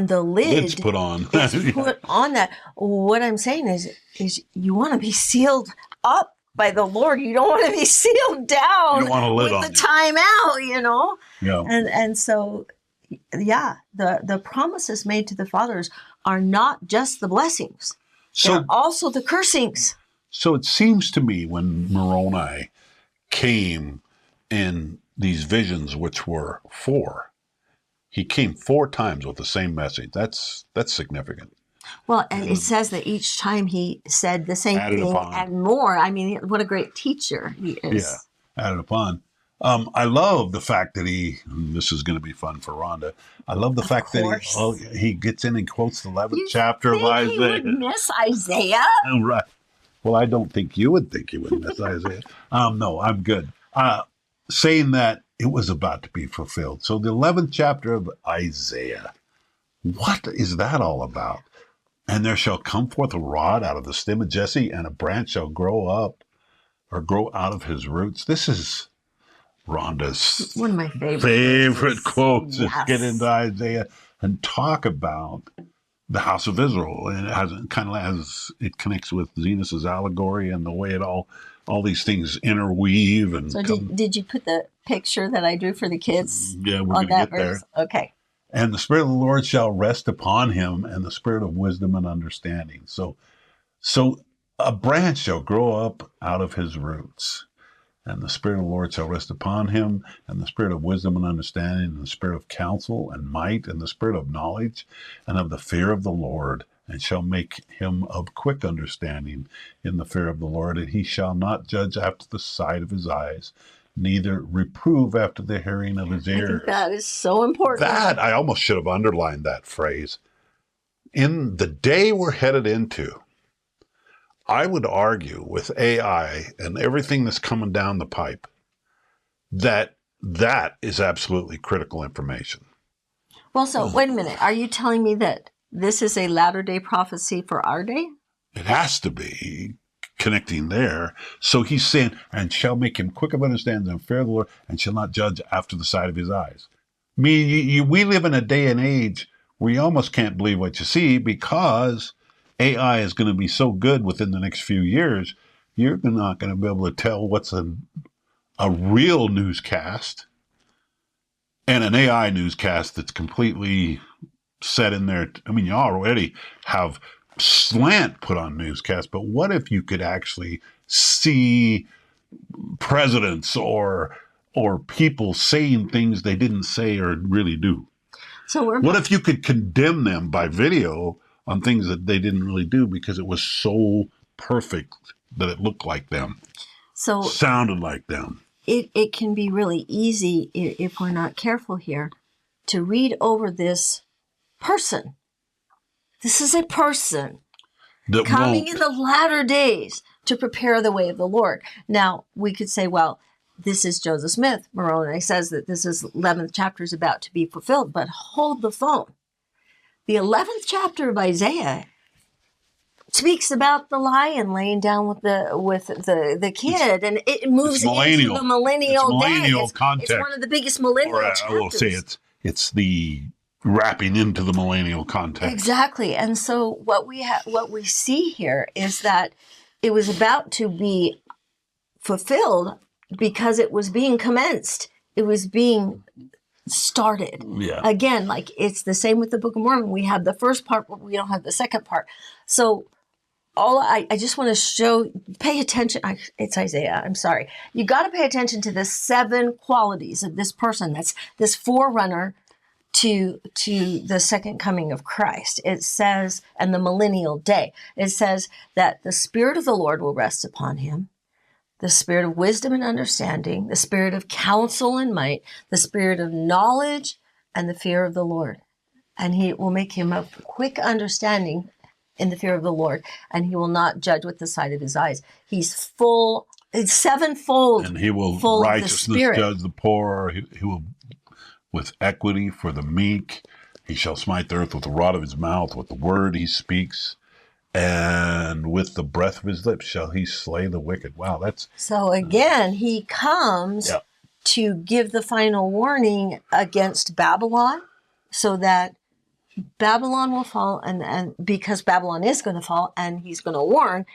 S2: the lid's
S1: put on.
S2: is put on that. What I'm saying is you want to be sealed up by the Lord. You don't want to be sealed down.
S1: You don't want a lid
S2: with
S1: on
S2: the time out,
S1: Yeah.
S2: And so, the promises made to the fathers are not just the blessings.
S1: So,
S2: also the cursings.
S1: so it seems to me when Moroni came in these visions, which were 4, he came 4 times with the same message. That's significant.
S2: Well, and it says that each time he said the same
S1: Added
S2: thing
S1: upon.
S2: and more. I mean, what a great teacher he is.
S1: Yeah, added upon. I love the fact that this is going to be fun for Rhonda. I love the fact
S2: course.
S1: that he gets in and quotes the 11th
S2: You
S1: chapter of
S2: think
S1: Isaiah.
S2: he would miss Isaiah?
S1: Right. Well, I don't think you would think he would miss Isaiah. No, I'm good. Saying that it was about to be fulfilled. So the 11th chapter of Isaiah, what is that all about? And there shall come forth a rod out of the stem of Jesse, and a branch shall grow up or grow out of his roots. This is Rhonda's
S2: one of my favorite
S1: quotes.
S2: Yes.
S1: Is get into Isaiah and talk about the house of Israel, and it connects with Zenos's allegory and the way all these things interweave. And
S2: so did you put the picture that I drew for the kids?
S1: Yeah, we're
S2: on
S1: going to
S2: that
S1: get
S2: verse?
S1: there.
S2: Okay.
S1: And the Spirit of the Lord shall rest upon him, and the spirit of wisdom and understanding. So a branch shall grow up out of his roots. And the Spirit of the Lord shall rest upon him, and the spirit of wisdom and understanding, and the spirit of counsel and might, and the spirit of knowledge, and of the fear of the Lord, and shall make him of quick understanding in the fear of the Lord. And he shall not judge after the sight of his eyes, neither reprove after the hearing of his ears.
S2: I think that is so important.
S1: That, I almost should have underlined that phrase. In the day we're headed into, I would argue with AI and everything that's coming down the pipe that is absolutely critical information.
S2: Well, so wait a minute. Are you telling me that this is a latter-day prophecy for our day?
S1: It has to be connecting there. So he's saying, and shall make him quick of understanding and fear of the Lord, and shall not judge after the sight of his eyes. I mean, we live in a day and age where you almost can't believe what you see, because AI is going to be so good within the next few years, you're not going to be able to tell what's a real newscast and an AI newscast that's completely set in there. I mean, you already have slant put on newscasts, but what if you could actually see presidents or people saying things they didn't say or really do?
S2: So
S1: what if you could condemn them by video on things that they didn't really do because it was so perfect that it looked like them, sounded like them?
S2: It can be really easy, if we're not careful here, to read over this person. This is a person
S1: that
S2: coming in the latter days to prepare the way of the Lord. Now, we could say, well, this is Joseph Smith. Moroni says that this is 11th chapter is about to be fulfilled, but hold the phone. The 11th chapter of Isaiah speaks about the lion laying down with the kid, and it moves into the millennial context. It's one of the biggest millennial chapters.
S1: I will say it's the wrapping into the millennial context.
S2: Exactly. And so what we see here is that it was about to be fulfilled because it was being commenced. It was being started.
S1: Yeah.
S2: Again, like it's the same with the Book of Mormon. We have the first part, but we don't have the second part. So I just want to pay attention. It's Isaiah. I'm sorry. You got to pay attention to the 7 qualities of this person. That's this forerunner to the second coming of Christ. It says, and the millennial day, it says that the Spirit of the Lord will rest upon him, the spirit of wisdom and understanding, the spirit of counsel and might, the spirit of knowledge and the fear of the Lord. And he will make him of quick understanding in the fear of the Lord, and he will not judge with the sight of his eyes. He's full, it's sevenfold.
S1: And he will
S2: full
S1: righteousness judge the poor. He will with equity for the meek. He shall smite the earth with the rod of his mouth, with the word he speaks, and with the breath of his lips shall he slay the wicked. Wow, that's...
S2: So again, he comes to give the final warning against Babylon, so that Babylon will fall, and because Babylon is going to fall, and he's going to warn,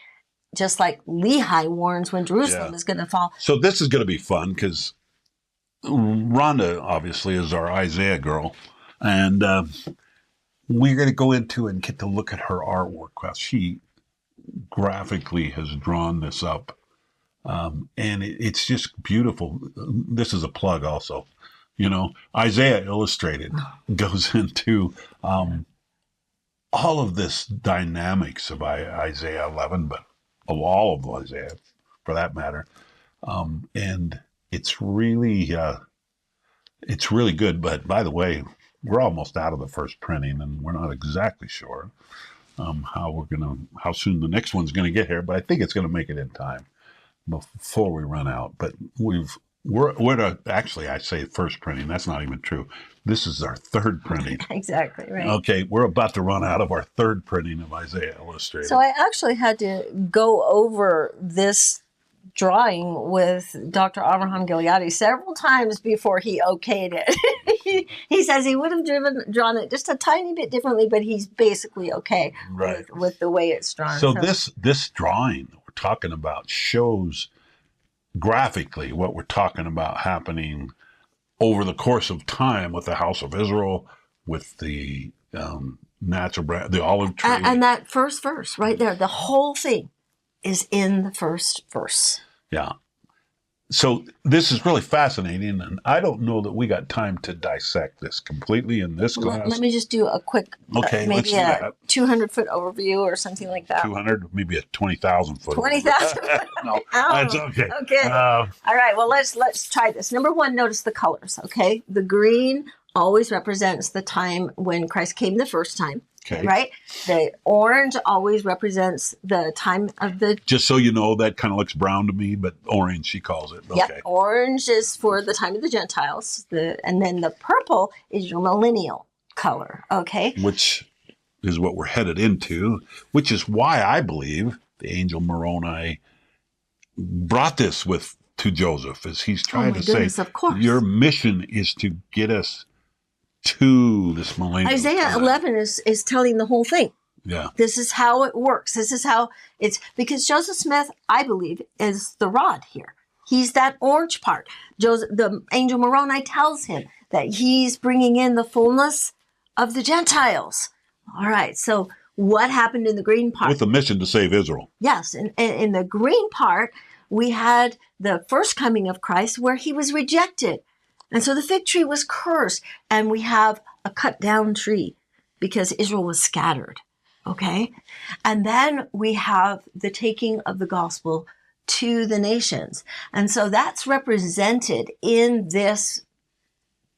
S2: just like Lehi warns when Jerusalem is going to fall.
S1: So this is going to be fun, because Rhonda, obviously, is our Isaiah girl, and we're going to go into and get to look at her artwork. Well, she graphically has drawn this up. And it's just beautiful. This is a plug also. Isaiah Illustrated goes into all of this dynamics of Isaiah 11, but of all of Isaiah, for that matter. And it's really good. But by the way, we're almost out of the first printing, and we're not exactly sure how soon the next one's going to get here. But I think it's going to make it in time before we run out. But actually, I say first printing. That's not even true. This is our third printing.
S2: Exactly, right.
S1: Okay, we're about to run out of our third printing of Isaiah Illustrated.
S2: So I actually had to go over this drawing with Dr. Abraham Gileadi several times before he okayed it. He says he would have drawn it just a tiny bit differently, but he's basically okay with the way it's drawn.
S1: So this drawing that we're talking about shows graphically what we're talking about happening over the course of time with the house of Israel, with the natural branch, the olive tree.
S2: And that first verse right there, the whole thing is in the first verse.
S1: Yeah. So this is really fascinating, and I don't know that we got time to dissect this completely in this class.
S2: Let me just do a quick, maybe a 200-foot overview or something like that.
S1: 200, maybe a 20,000 foot.
S2: 20,000.
S1: No, that's okay.
S2: Okay. All right. Well, let's try this. Number one, notice the colors. Okay, the green always represents the time when Christ came the first time.
S1: Okay.
S2: Right? The orange always represents the time of the...
S1: Just so you know, that kind of looks brown to me, but orange, she calls it. Okay.
S2: Yep. Orange is for the time of the Gentiles. And then the purple is your millennial color. Okay.
S1: Which is what we're headed into, which is why I believe the angel Moroni brought this to Joseph, as he's trying to say,
S2: of course.
S1: Your mission is to get us to this millennium.
S2: Isaiah 11 is telling the whole thing.
S1: Yeah.
S2: This is how it works. This is how it's, because Joseph Smith, I believe, is the rod here. He's that orange part. The angel Moroni tells him that he's bringing in the fullness of the Gentiles. All right. So what happened in the green part?
S1: With the mission to save Israel.
S2: Yes. And in the green part, we had the first coming of Christ where he was rejected. And so the fig tree was cursed, and we have a cut down tree because Israel was scattered. Okay. And then we have the taking of the gospel to the nations. And so that's represented in this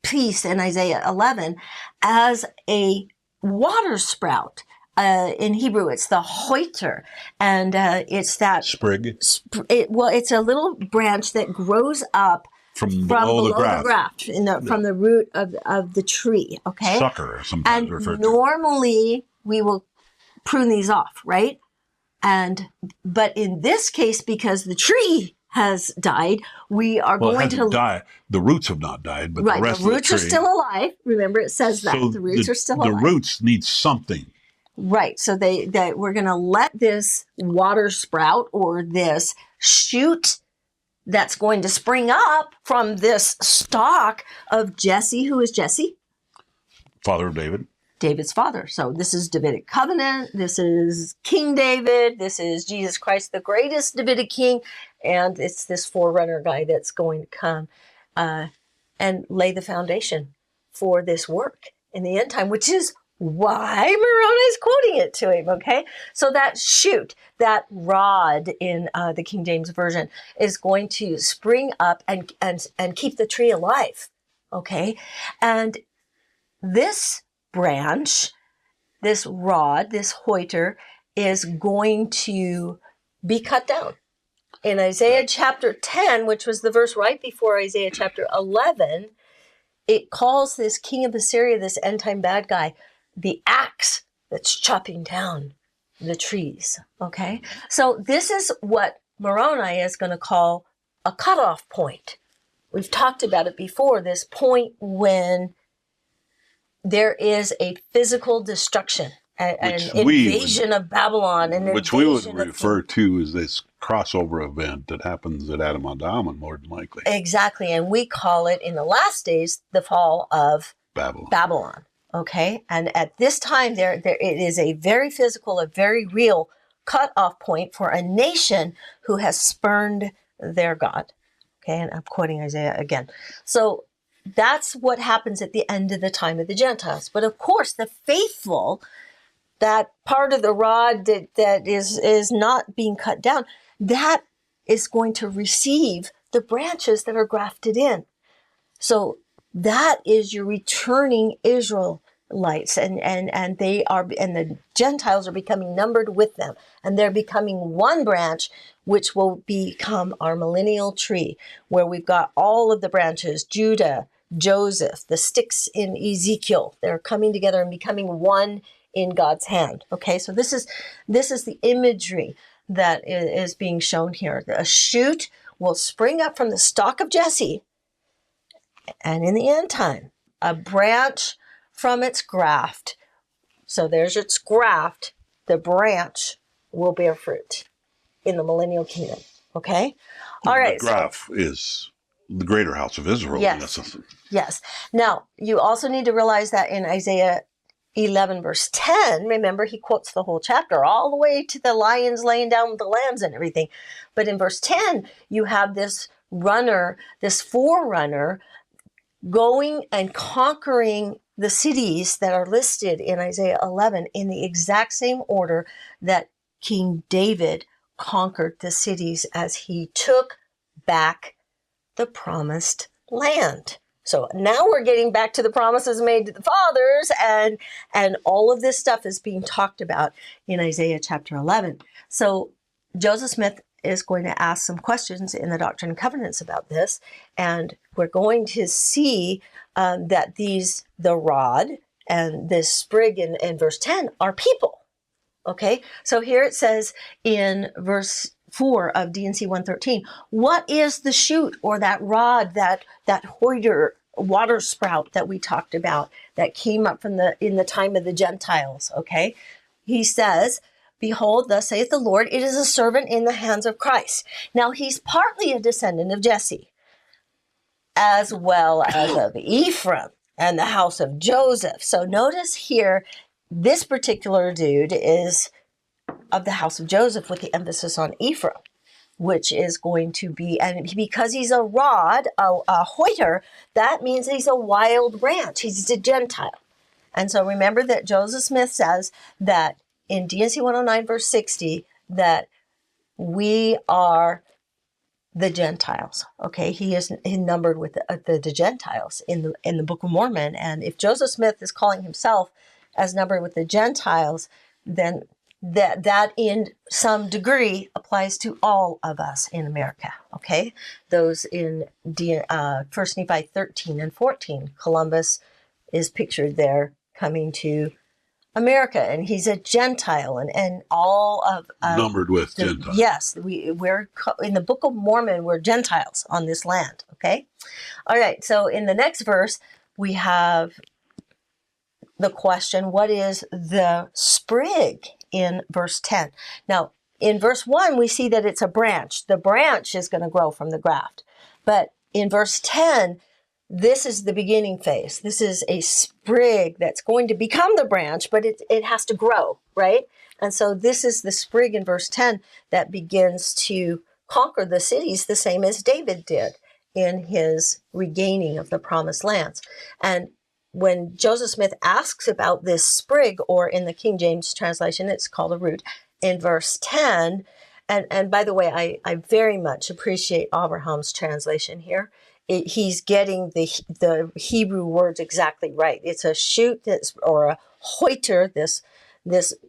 S2: piece in Isaiah 11 as a water sprout. In Hebrew, it's the hoiter, and it's that
S1: sprig.
S2: It's a little branch that grows up
S1: from below the graft,
S2: from the root of the tree. Okay,
S1: sucker sometimes referred to.
S2: Normally we will prune these off, right? But in this case, because the tree has died, we are going to
S1: die. The roots have not died, but
S2: right,
S1: the rest
S2: the roots
S1: of the tree
S2: are still alive. Remember, it says that
S1: so
S2: the roots are still alive.
S1: The roots need something.
S2: Right. So we're going to let this water sprout or this shoot that's going to spring up from this stalk of Jesse. Who is Jesse?
S1: Father of David.
S2: David's father. So this is Davidic covenant. This is King David. This is Jesus Christ, the greatest Davidic king. And it's this forerunner guy that's going to come and lay the foundation for this work in the end time, which is why Moroni is quoting it to him, okay? So that shoot, that rod in the King James Version is going to spring up and keep the tree alive, okay? And this branch, this rod, this hoiter, is going to be cut down. In Isaiah chapter 10, which was the verse right before Isaiah chapter 11, it calls this king of Assyria, this end-time bad guy, the axe that's chopping down the trees, okay? So this is what Moroni is going to call a cutoff point. We've talked about it before, this point when there is a physical destruction, an invasion of Babylon.
S1: Which we would refer to as this crossover event that happens at Adam more than likely.
S2: Exactly, and we call it in the last days the fall of Babylon. Okay, and at this time, there it is a very physical, a very real cutoff point for a nation who has spurned their God. Okay, and I'm quoting Isaiah again. So that's what happens at the end of the time of the Gentiles. But of course, the faithful, that part of the rod that is not being cut down, that is going to receive the branches that are grafted in. So that is your returning Israelites, and they are, and the Gentiles are becoming numbered with them, and they're becoming one branch, which will become our millennial tree, where we've got all of the branches: Judah, Joseph, the sticks in Ezekiel. They're coming together and becoming one in God's hand. Okay, so this is the imagery that is being shown here. A shoot will spring up from the stalk of Jesse, and in the end time, a branch from its graft. So there's its graft. The branch will bear fruit in the millennial kingdom. Okay? All right.
S1: The graph is the greater house of Israel.
S2: Yes. Yes. Now, you also need to realize that in Isaiah 11, verse 10, remember, he quotes the whole chapter all the way to the lions laying down with the lambs and everything. But in verse 10, you have this runner, this forerunner, going and conquering the cities that are listed in Isaiah 11 in the exact same order that King David conquered the cities as he took back the promised land. So now we're getting back to the promises made to the fathers, and all of this stuff is being talked about in Isaiah chapter 11. So Joseph Smith is going to ask some questions in the Doctrine and Covenants about this, and we're going to see that the rod and this sprig in verse 10 are people. Okay, so here it says in verse 4 of D&C 113, what is the shoot or that rod, that hoiter water sprout that we talked about that came up in the time of the Gentiles? Okay, he says, behold, thus saith the Lord, it is a servant in the hands of Christ. Now he's partly a descendant of Jesse, as well as of Ephraim and the house of Joseph. So notice here, this particular dude is of the house of Joseph with the emphasis on Ephraim, which is going to be, and because he's a rod, a hoiter, that means he's a wild branch. He's a Gentile. And so remember that Joseph Smith says that in D&C 109 verse 60, that we are the Gentiles. Okay, he is numbered with the Gentiles in the Book of Mormon. And if Joseph Smith is calling himself as numbered with the Gentiles, then that in some degree applies to all of us in America. Okay, those in 1 Nephi 13 and 14, Columbus is pictured there coming to America, and he's a Gentile, and all of
S1: numbered with Gentiles.
S2: Yes, we're in the Book of Mormon. We're Gentiles on this land. Okay, all right. So in the next verse, we have the question: what is the sprig in verse 10? Now, in verse 1, we see that it's a branch. The branch is going to grow from the graft, but in verse 10. This is the beginning phase. This is a sprig that's going to become the branch, but it has to grow, right? And so this is the sprig in verse 10 that begins to conquer the cities the same as David did in his regaining of the promised lands. And when Joseph Smith asks about this sprig, or in the King James translation, it's called a root, in verse 10, and by the way, I very much appreciate Abraham's translation here. He's getting the Hebrew words exactly right. It's a shoot or a hoiter, this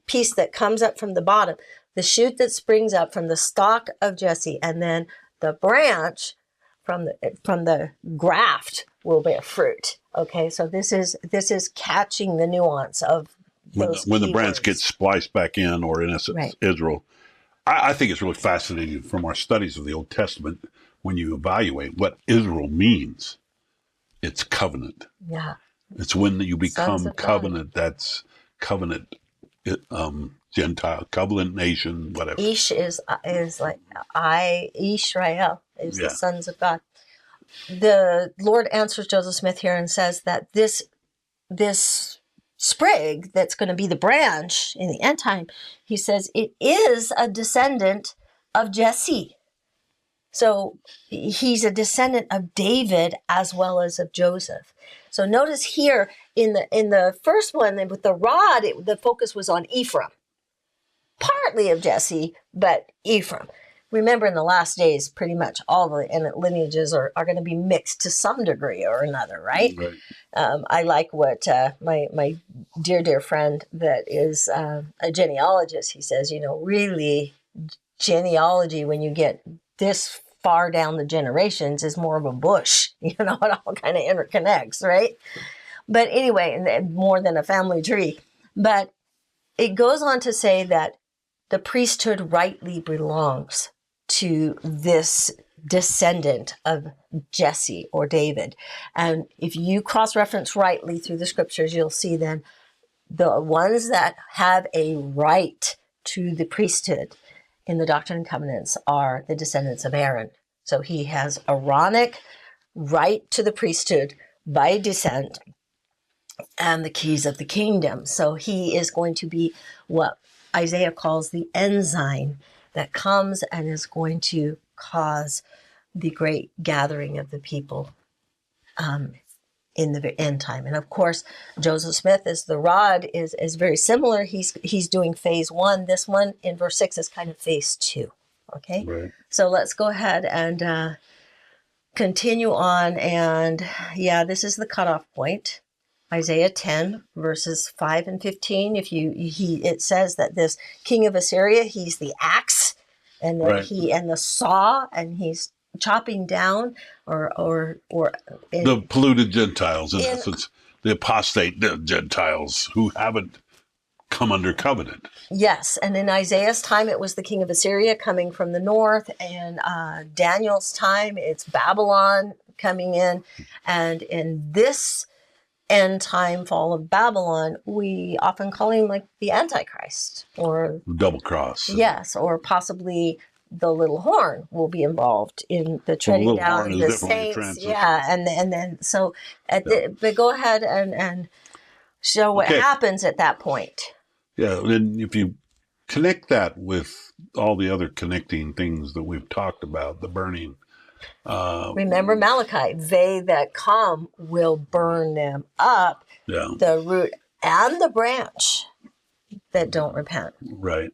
S2: piece that comes up from the bottom, the shoot that springs up from the stalk of Jesse, and then the branch from the graft will bear fruit. Okay, so this is catching the nuance of those
S1: when the branch
S2: words.
S1: gets spliced back in, or in essence, right. Israel. I think it's really fascinating from our studies of the Old Testament. When you evaluate what Israel means, it's covenant.
S2: Yeah.
S1: It's when you become covenant. That's covenant, Gentile, covenant nation, whatever.
S2: Ish is like Israel is the sons of God. The Lord answers Joseph Smith here and says that this sprig that's going to be the branch in the end time, he says it is a descendant of Jesse. So he's a descendant of David as well as of Joseph. So notice here in the first one with the rod, the focus was on Ephraim, partly of Jesse, but Ephraim. Remember, in the last days, pretty much all the lineages are going to be mixed to some degree or another, right? I like what my dear friend that is a genealogist, he says, really genealogy, when you get this far down the generations, is more of a bush. It all kind of interconnects, right? But anyway, more than a family tree. But it goes on to say that the priesthood rightly belongs to this descendant of Jesse or David. And if you cross-reference rightly through the scriptures, you'll see then the ones that have a right to the priesthood in the Doctrine and Covenants are the descendants of Aaron. So he has Aaronic right to the priesthood by descent and the keys of the kingdom. So he is going to be what Isaiah calls the ensign that comes and is going to cause the great gathering of the people in the end time. And of course, Joseph Smith is the rod is very similar. He's doing phase 1. This one in verse 6 is kind of phase 2. Okay,
S1: Right.
S2: So let's go ahead and continue on. And this is the cutoff point. Isaiah 10 verses 5 and 15. It says that this king of Assyria, he's the axe, and that and the saw, and he's chopping down or
S1: the polluted Gentiles, in essence, the apostate Gentiles who haven't come under covenant.
S2: Yes, and in Isaiah's time, it was the king of Assyria coming from the north, and Daniel's time, it's Babylon coming in, and in this end time fall of Babylon, we often call him like the Antichrist or
S1: double cross.
S2: Yes, or possibly the little horn will be involved in the treading down of the saints. Yeah, and then so but go ahead and show what happens at that point.
S1: Yeah, and if you connect that with all the other connecting things that we've talked about, the burning.
S2: Remember Malachi, they that come will burn them up, the root and the branch that don't repent.
S1: Right.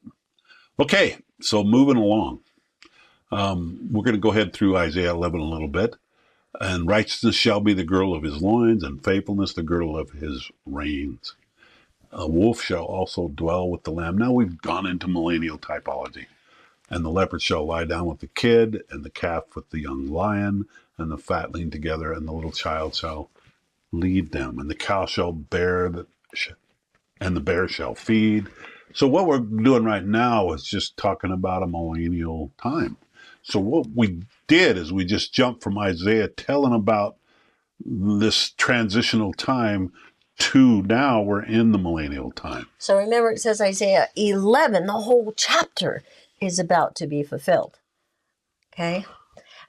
S1: Okay, so moving along. We're going to go ahead through Isaiah 11 a little bit. And righteousness shall be the girdle of his loins, and faithfulness the girdle of his reins. A wolf shall also dwell with the lamb. Now we've gone into millennial typology. And the leopard shall lie down with the kid, and the calf with the young lion, and the fatling together, and the little child shall lead them. And the cow shall bear, and the bear shall feed. So what we're doing right now is just talking about a millennial time. So what we did is we just jumped from Isaiah telling about this transitional time to now we're in the millennial time.
S2: So remember, it says Isaiah 11, the whole chapter is about to be fulfilled. Okay?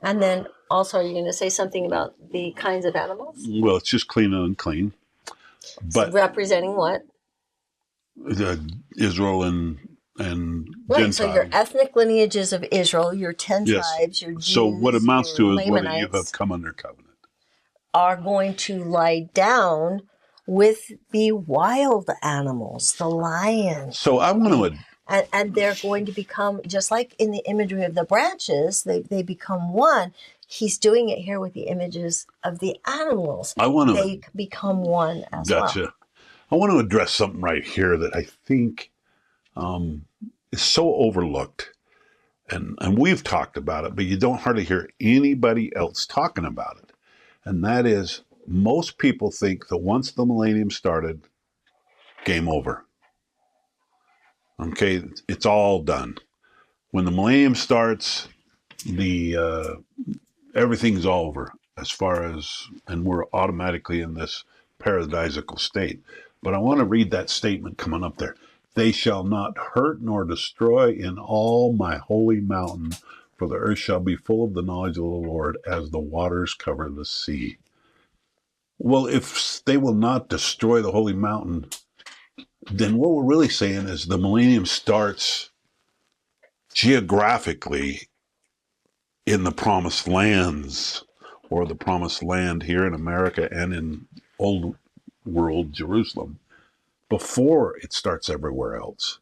S2: And then also, are you going to say something about the kinds of animals?
S1: Well, it's just clean and unclean. But
S2: representing what?
S1: Israel and
S2: Gentiles. So your ethnic lineages of Israel, your 10 tribes, your Jews,
S1: so what amounts to is
S2: Lamanites,
S1: whether you have come under covenant,
S2: are going to lie down with the wild animals, the lions.
S1: So I want to...
S2: And they're going to become, just like in the imagery of the branches, they become one. He's doing it here with the images of the animals. They become one as well.
S1: Gotcha. I want to address something right here that I think is so overlooked. And we've talked about it, but you don't hardly hear anybody else talking about it. And that is, most people think that once the millennium started, game over. Okay, it's all done. When the millennium starts, everything's over as far as, and we're automatically in this paradisical state. But I want to read that statement coming up there. They shall not hurt nor destroy in all my holy mountain, for the earth shall be full of the knowledge of the Lord as the waters cover the sea. Well, if they will not destroy the holy mountain, then what we're really saying is the millennium starts geographically in the promised lands, or the promised land here in America and in old world Jerusalem, before it starts everywhere else.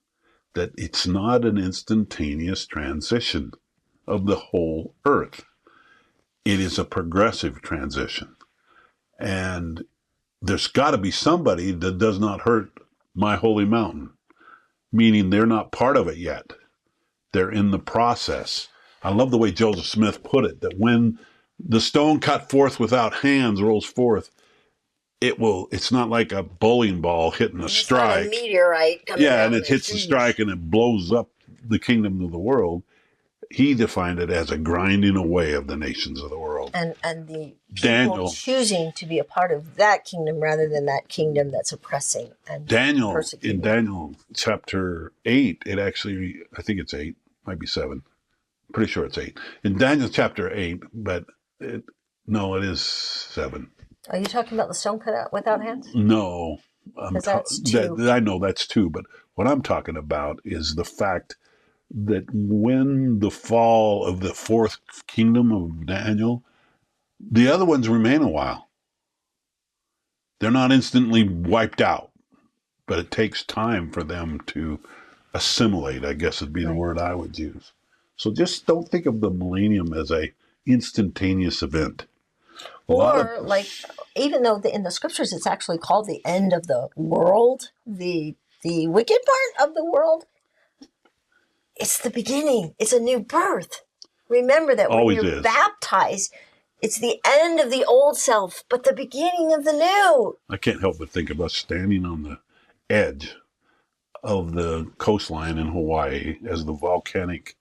S1: That it's not an instantaneous transition of the whole earth. It is a progressive transition. And there's got to be somebody that does not hurt my holy mountain, meaning they're not part of it yet. They're in the process. I love the way Joseph Smith put it, that when the stone cut forth without hands rolls forth, it's not like a bowling ball hitting a strike.
S2: It's not a meteorite coming down.
S1: Yeah, and it hits the strike and it blows up the kingdom of the world. He defined it as a grinding away of the nations of the world.
S2: And the people choosing to be a part of that kingdom rather than that kingdom that's oppressing and persecuting.
S1: In Daniel chapter 8, it actually, I think it's 8, might be 7. Pretty sure it's 8. In Daniel chapter 8, but it is 7.
S2: Are you talking about the stone cut out without hands?
S1: No.
S2: That's 2.
S1: I know that's 2, but what I'm talking about is the fact that when the fall of the fourth kingdom of Daniel, the other ones remain a while. They're not instantly wiped out, but it takes time for them to assimilate, I guess would be the word I would use. So just don't think of the millennium as a instantaneous event.
S2: Even though in the scriptures it's actually called the end of the world, the wicked part of the world, it's the beginning. It's a new birth. Remember that when you're baptized, it's the end of the old self, but the beginning of the new.
S1: I can't help but think of us standing on the edge of the coastline in Hawaii as the volcanic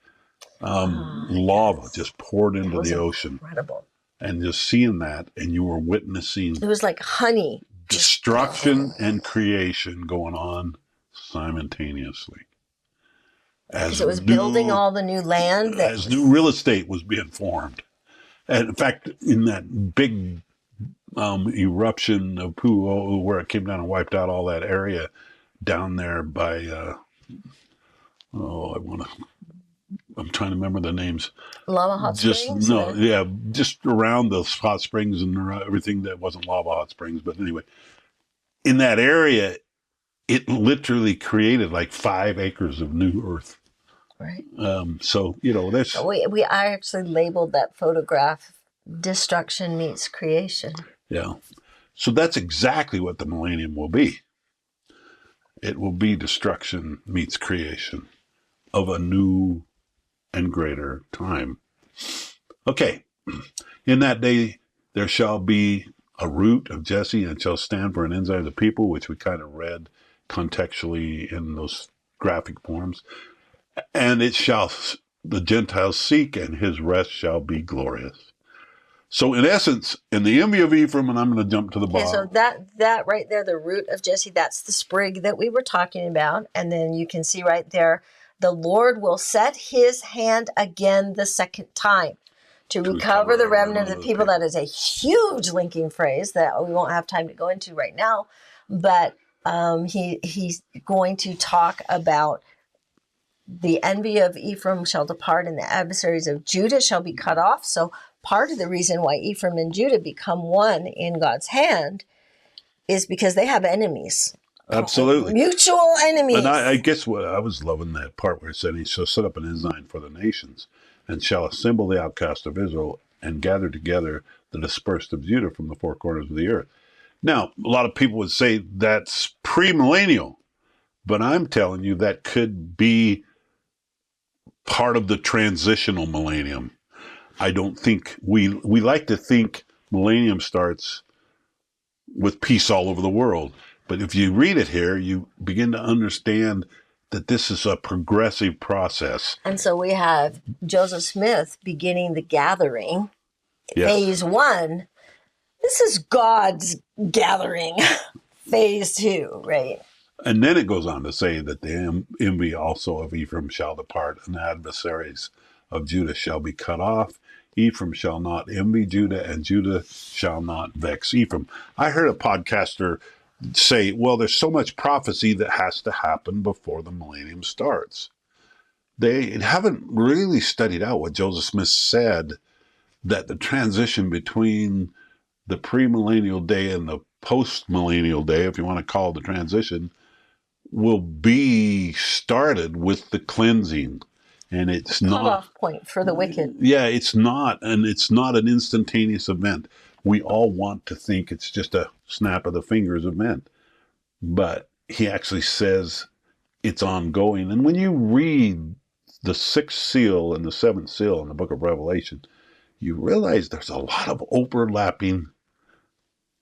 S1: lava just poured into the ocean.
S2: Incredible.
S1: And just seeing that, and you were witnessing.
S2: It was like honey.
S1: Destruction and creation going on simultaneously.
S2: Because it was building all the new land.
S1: As new real estate was being formed. And in fact, in that big eruption of Pu'o, where it came down and wiped out all that area down there by, I'm trying to remember the names.
S2: Lava hot springs?
S1: Just around those hot springs and everything that wasn't lava hot springs. But anyway, in that area, it literally created like 5 acres of new earth.
S2: Right.
S1: This.
S2: I actually labeled that photograph "Destruction Meets Creation."
S1: Yeah. So that's exactly what the millennium will be. It will be destruction meets creation of a new and greater time. Okay. In that day, there shall be a root of Jesse and shall stand for an ensign of the people, which we kind of read contextually in those graphic forms. And it shall the Gentiles seek, and his rest shall be glorious. So in essence, in the envy of Ephraim, and I'm going to jump to the bottom.
S2: So that right there, the root of Jesse, that's the sprig that we were talking about. And then you can see right there, the Lord will set his hand again the second time to recover the remnant of the people. That is a huge linking phrase that we won't have time to go into right now. But he's going to talk about the envy of Ephraim shall depart and the adversaries of Judah shall be cut off. So part of the reason why Ephraim and Judah become one in God's hand is because they have enemies.
S1: Absolutely.
S2: Mutual enemies.
S1: And I guess what I was loving that part where it said he shall set up an ensign for the nations and shall assemble the outcast of Israel and gather together the dispersed of Judah from the four corners of the earth. Now, a lot of people would say that's premillennial, but I'm telling you that could be part of the transitional millennium. I don't think we like to think millennium starts with peace all over the world. But if you read it here, you begin to understand that this is a progressive process.
S2: And so we have Joseph Smith beginning the gathering. Yes. Phase 1. This is God's gathering. Phase 2, right?
S1: And then it goes on to say that the envy also of Ephraim shall depart, and the adversaries of Judah shall be cut off. Ephraim shall not envy Judah, and Judah shall not vex Ephraim. I heard a podcaster say, well, there's so much prophecy that has to happen before the millennium starts. They haven't really studied out what Joseph Smith said, that the transition between the premillennial day and the post-millennial day, if you want to call it the transition, will be started with the cleansing. And it's not
S2: Cutoff point for the wicked.
S1: Yeah, it's not, and it's not an instantaneous event. We all want to think it's just a snap of the fingers event, but he actually says it's ongoing. And when you read the sixth seal and the seventh seal in the book of Revelation, you realize there's a lot of overlapping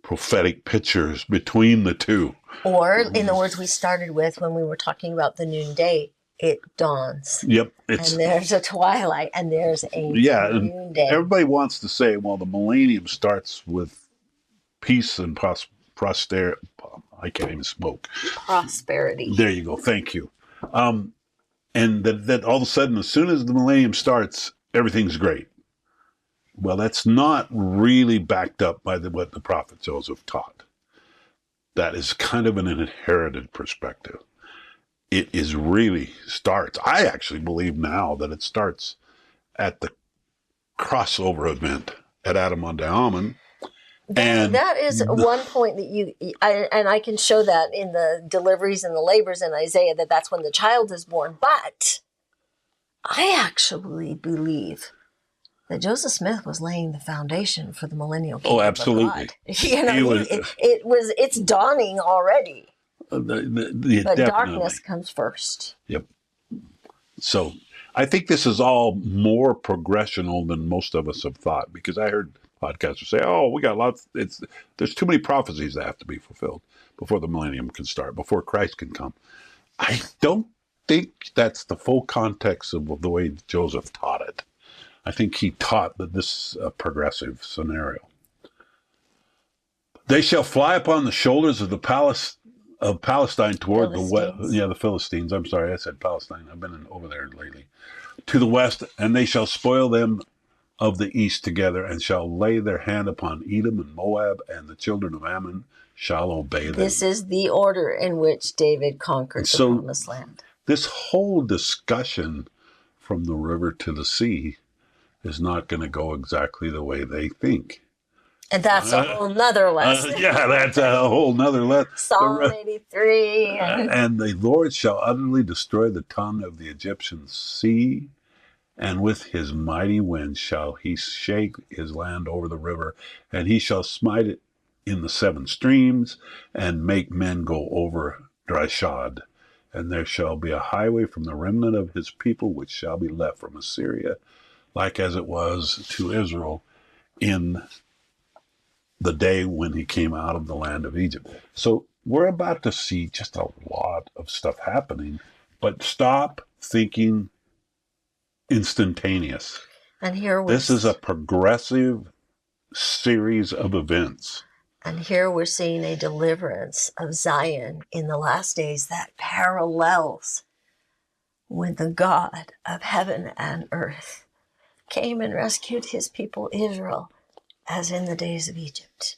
S1: prophetic pictures between the two.
S2: Or, in the words we started with when we were talking about the noonday, it dawns.
S1: Yep.
S2: And there's a twilight, and there's a noonday.
S1: Everybody wants to say, well, the millennium starts with peace and prosperity. I can't even smoke.
S2: Prosperity.
S1: There you go. Thank you. And that all of a sudden, as soon as the millennium starts, everything's great. Well, that's not really backed up by what the prophet Joseph taught. That is kind of an inherited perspective. It is really starts. I actually believe now that it starts at the crossover event at Adam on Ammon. And
S2: that is one point that I can show that in the deliveries and the labors in Isaiah, that's when the child is born. But I actually believe that Joseph Smith was laying the foundation for the millennial kingdom.
S1: Oh, absolutely.
S2: It's dawning already. But darkness
S1: definitely
S2: comes first.
S1: Yep. So I think this is all more progressional than most of us have thought, because I heard podcasters say, oh, we got lots. There's too many prophecies that have to be fulfilled before the millennium can start, before Christ can come. I don't think that's the full context of the way Joseph taught it. I think he taught that this is a progressive scenario. They shall fly upon the shoulders of the Palestine toward the west. Yeah, the Philistines. I'm sorry, I said Palestine. I've been over there lately. To the west, and they shall spoil them of the east together, and shall lay their hand upon Edom and Moab, and the children of Ammon shall obey them.
S2: This is the order in which David conquered the promised land.
S1: This whole discussion from the river to the sea is not going to go exactly the way they think.
S2: And that's a whole nother lesson.
S1: Yeah, that's a whole nother lesson.
S2: Psalm 83.
S1: And the Lord shall utterly destroy the tongue of the Egyptian sea, and with his mighty wind shall he shake his land over the river, and he shall smite it in the seven streams, and make men go over dry shod. And there shall be a highway from the remnant of his people, which shall be left from Assyria, like as it was to Israel in the day when he came out of the land of Egypt. So we're about to see just a lot of stuff happening, but stop thinking instantaneous.
S2: And here
S1: this is a progressive series of events.
S2: And here we're seeing a deliverance of Zion in the last days that parallels when the God of heaven and earth came and rescued his people Israel, as in the days of Egypt,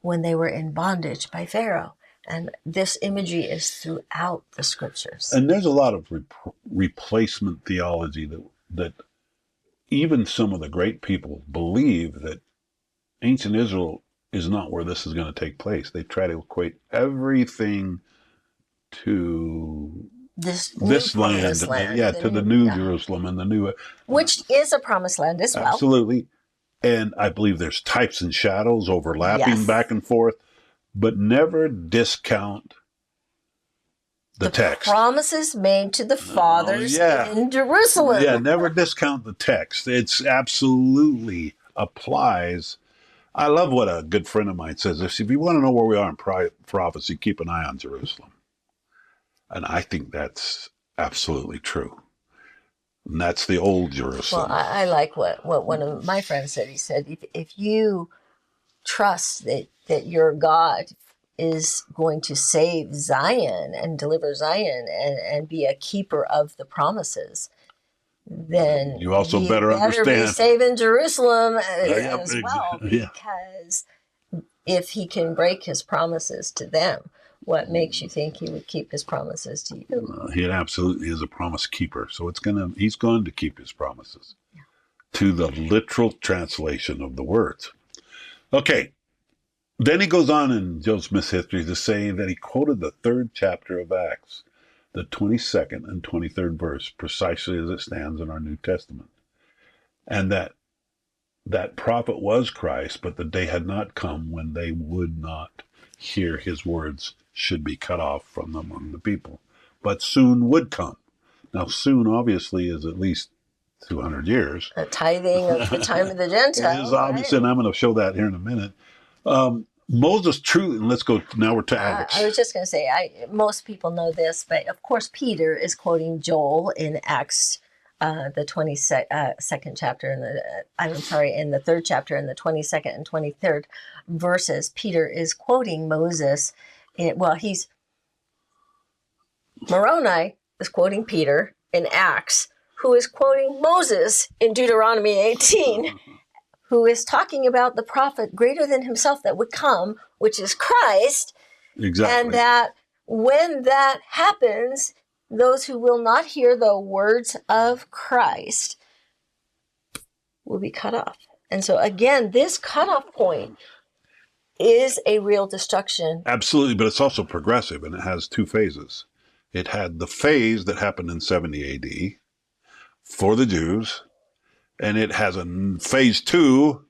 S2: when they were in bondage by Pharaoh. And this imagery is throughout the scriptures.
S1: And there's a lot of replacement theology that even some of the great people believe that ancient Israel is not where this is going to take place. They try to equate everything to this land. To the new Jerusalem and the new...
S2: Which is a promised land as well.
S1: Absolutely. And I believe there's types and shadows overlapping back and forth, but never discount the text.
S2: Promises made to the fathers in Jerusalem.
S1: Yeah, never discount the text. It's absolutely applies. I love what a good friend of mine says. If you want to know where we are in prophecy, keep an eye on Jerusalem. And I think that's absolutely true. And that's the old Jerusalem.
S2: Well, I like what one of my friends said. He said, if you trust that your God is going to save Zion and deliver Zion and be a keeper of the promises, then
S1: you also better understand
S2: be saving Jerusalem as well, because if he can break his promises to them, what makes you think he would keep his promises to you?
S1: He absolutely is a promise keeper. So he's going to keep his promises to the literal translation of the words. Okay. Then he goes on in Joseph Smith's history to say that he quoted the 3rd chapter of Acts, the 22nd and 23rd verse, precisely as it stands in our New Testament. And that prophet was Christ, but the day had not come when they would not hear his words should be cut off from among the people, but soon would come. Now, soon obviously is at least 200 years.
S2: A tithing of the time of the Gentiles.
S1: It is obvious, and I'm going to show that here in a minute. Moses truly, and let's go, now we're to Acts.
S2: I was just going to say, most people know this, but of course Peter is quoting Joel in Acts, the 22nd chapter, in the 3rd chapter, in the 22nd and 23rd verses. Peter is quoting Moses. Moroni is quoting Peter in Acts, who is quoting Moses in Deuteronomy 18. Who is talking about the prophet greater than himself that would come, which is Christ.
S1: Exactly.
S2: And that when that happens, those who will not hear the words of Christ will be cut off. And so again, this cutoff point is a real destruction.
S1: Absolutely, but it's also progressive, and it has 2 phases. It had the phase that happened in 70 AD for the Jews, and it has a phase 2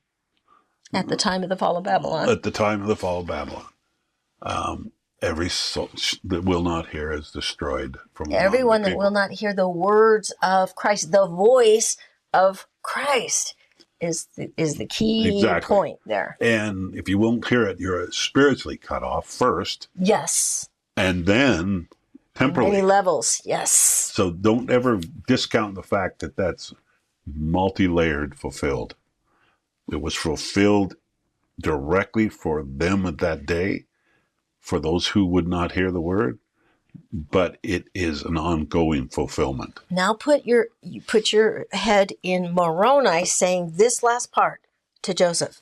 S2: at the time of the fall of Babylon.
S1: At the time of the fall of Babylon. Every soul that will not hear is destroyed from
S2: everyone that will not hear the words of Christ, the voice of Christ is the key point there.
S1: And if you won't hear it, you're spiritually cut off first.
S2: Yes.
S1: And then temporally.
S2: Many levels, yes.
S1: So don't ever discount the fact that that's multi-layered fulfilled. It was fulfilled directly for them at that day, for those who would not hear the word, but it is an ongoing fulfillment.
S2: Now put your head in Moroni saying this last part to Joseph.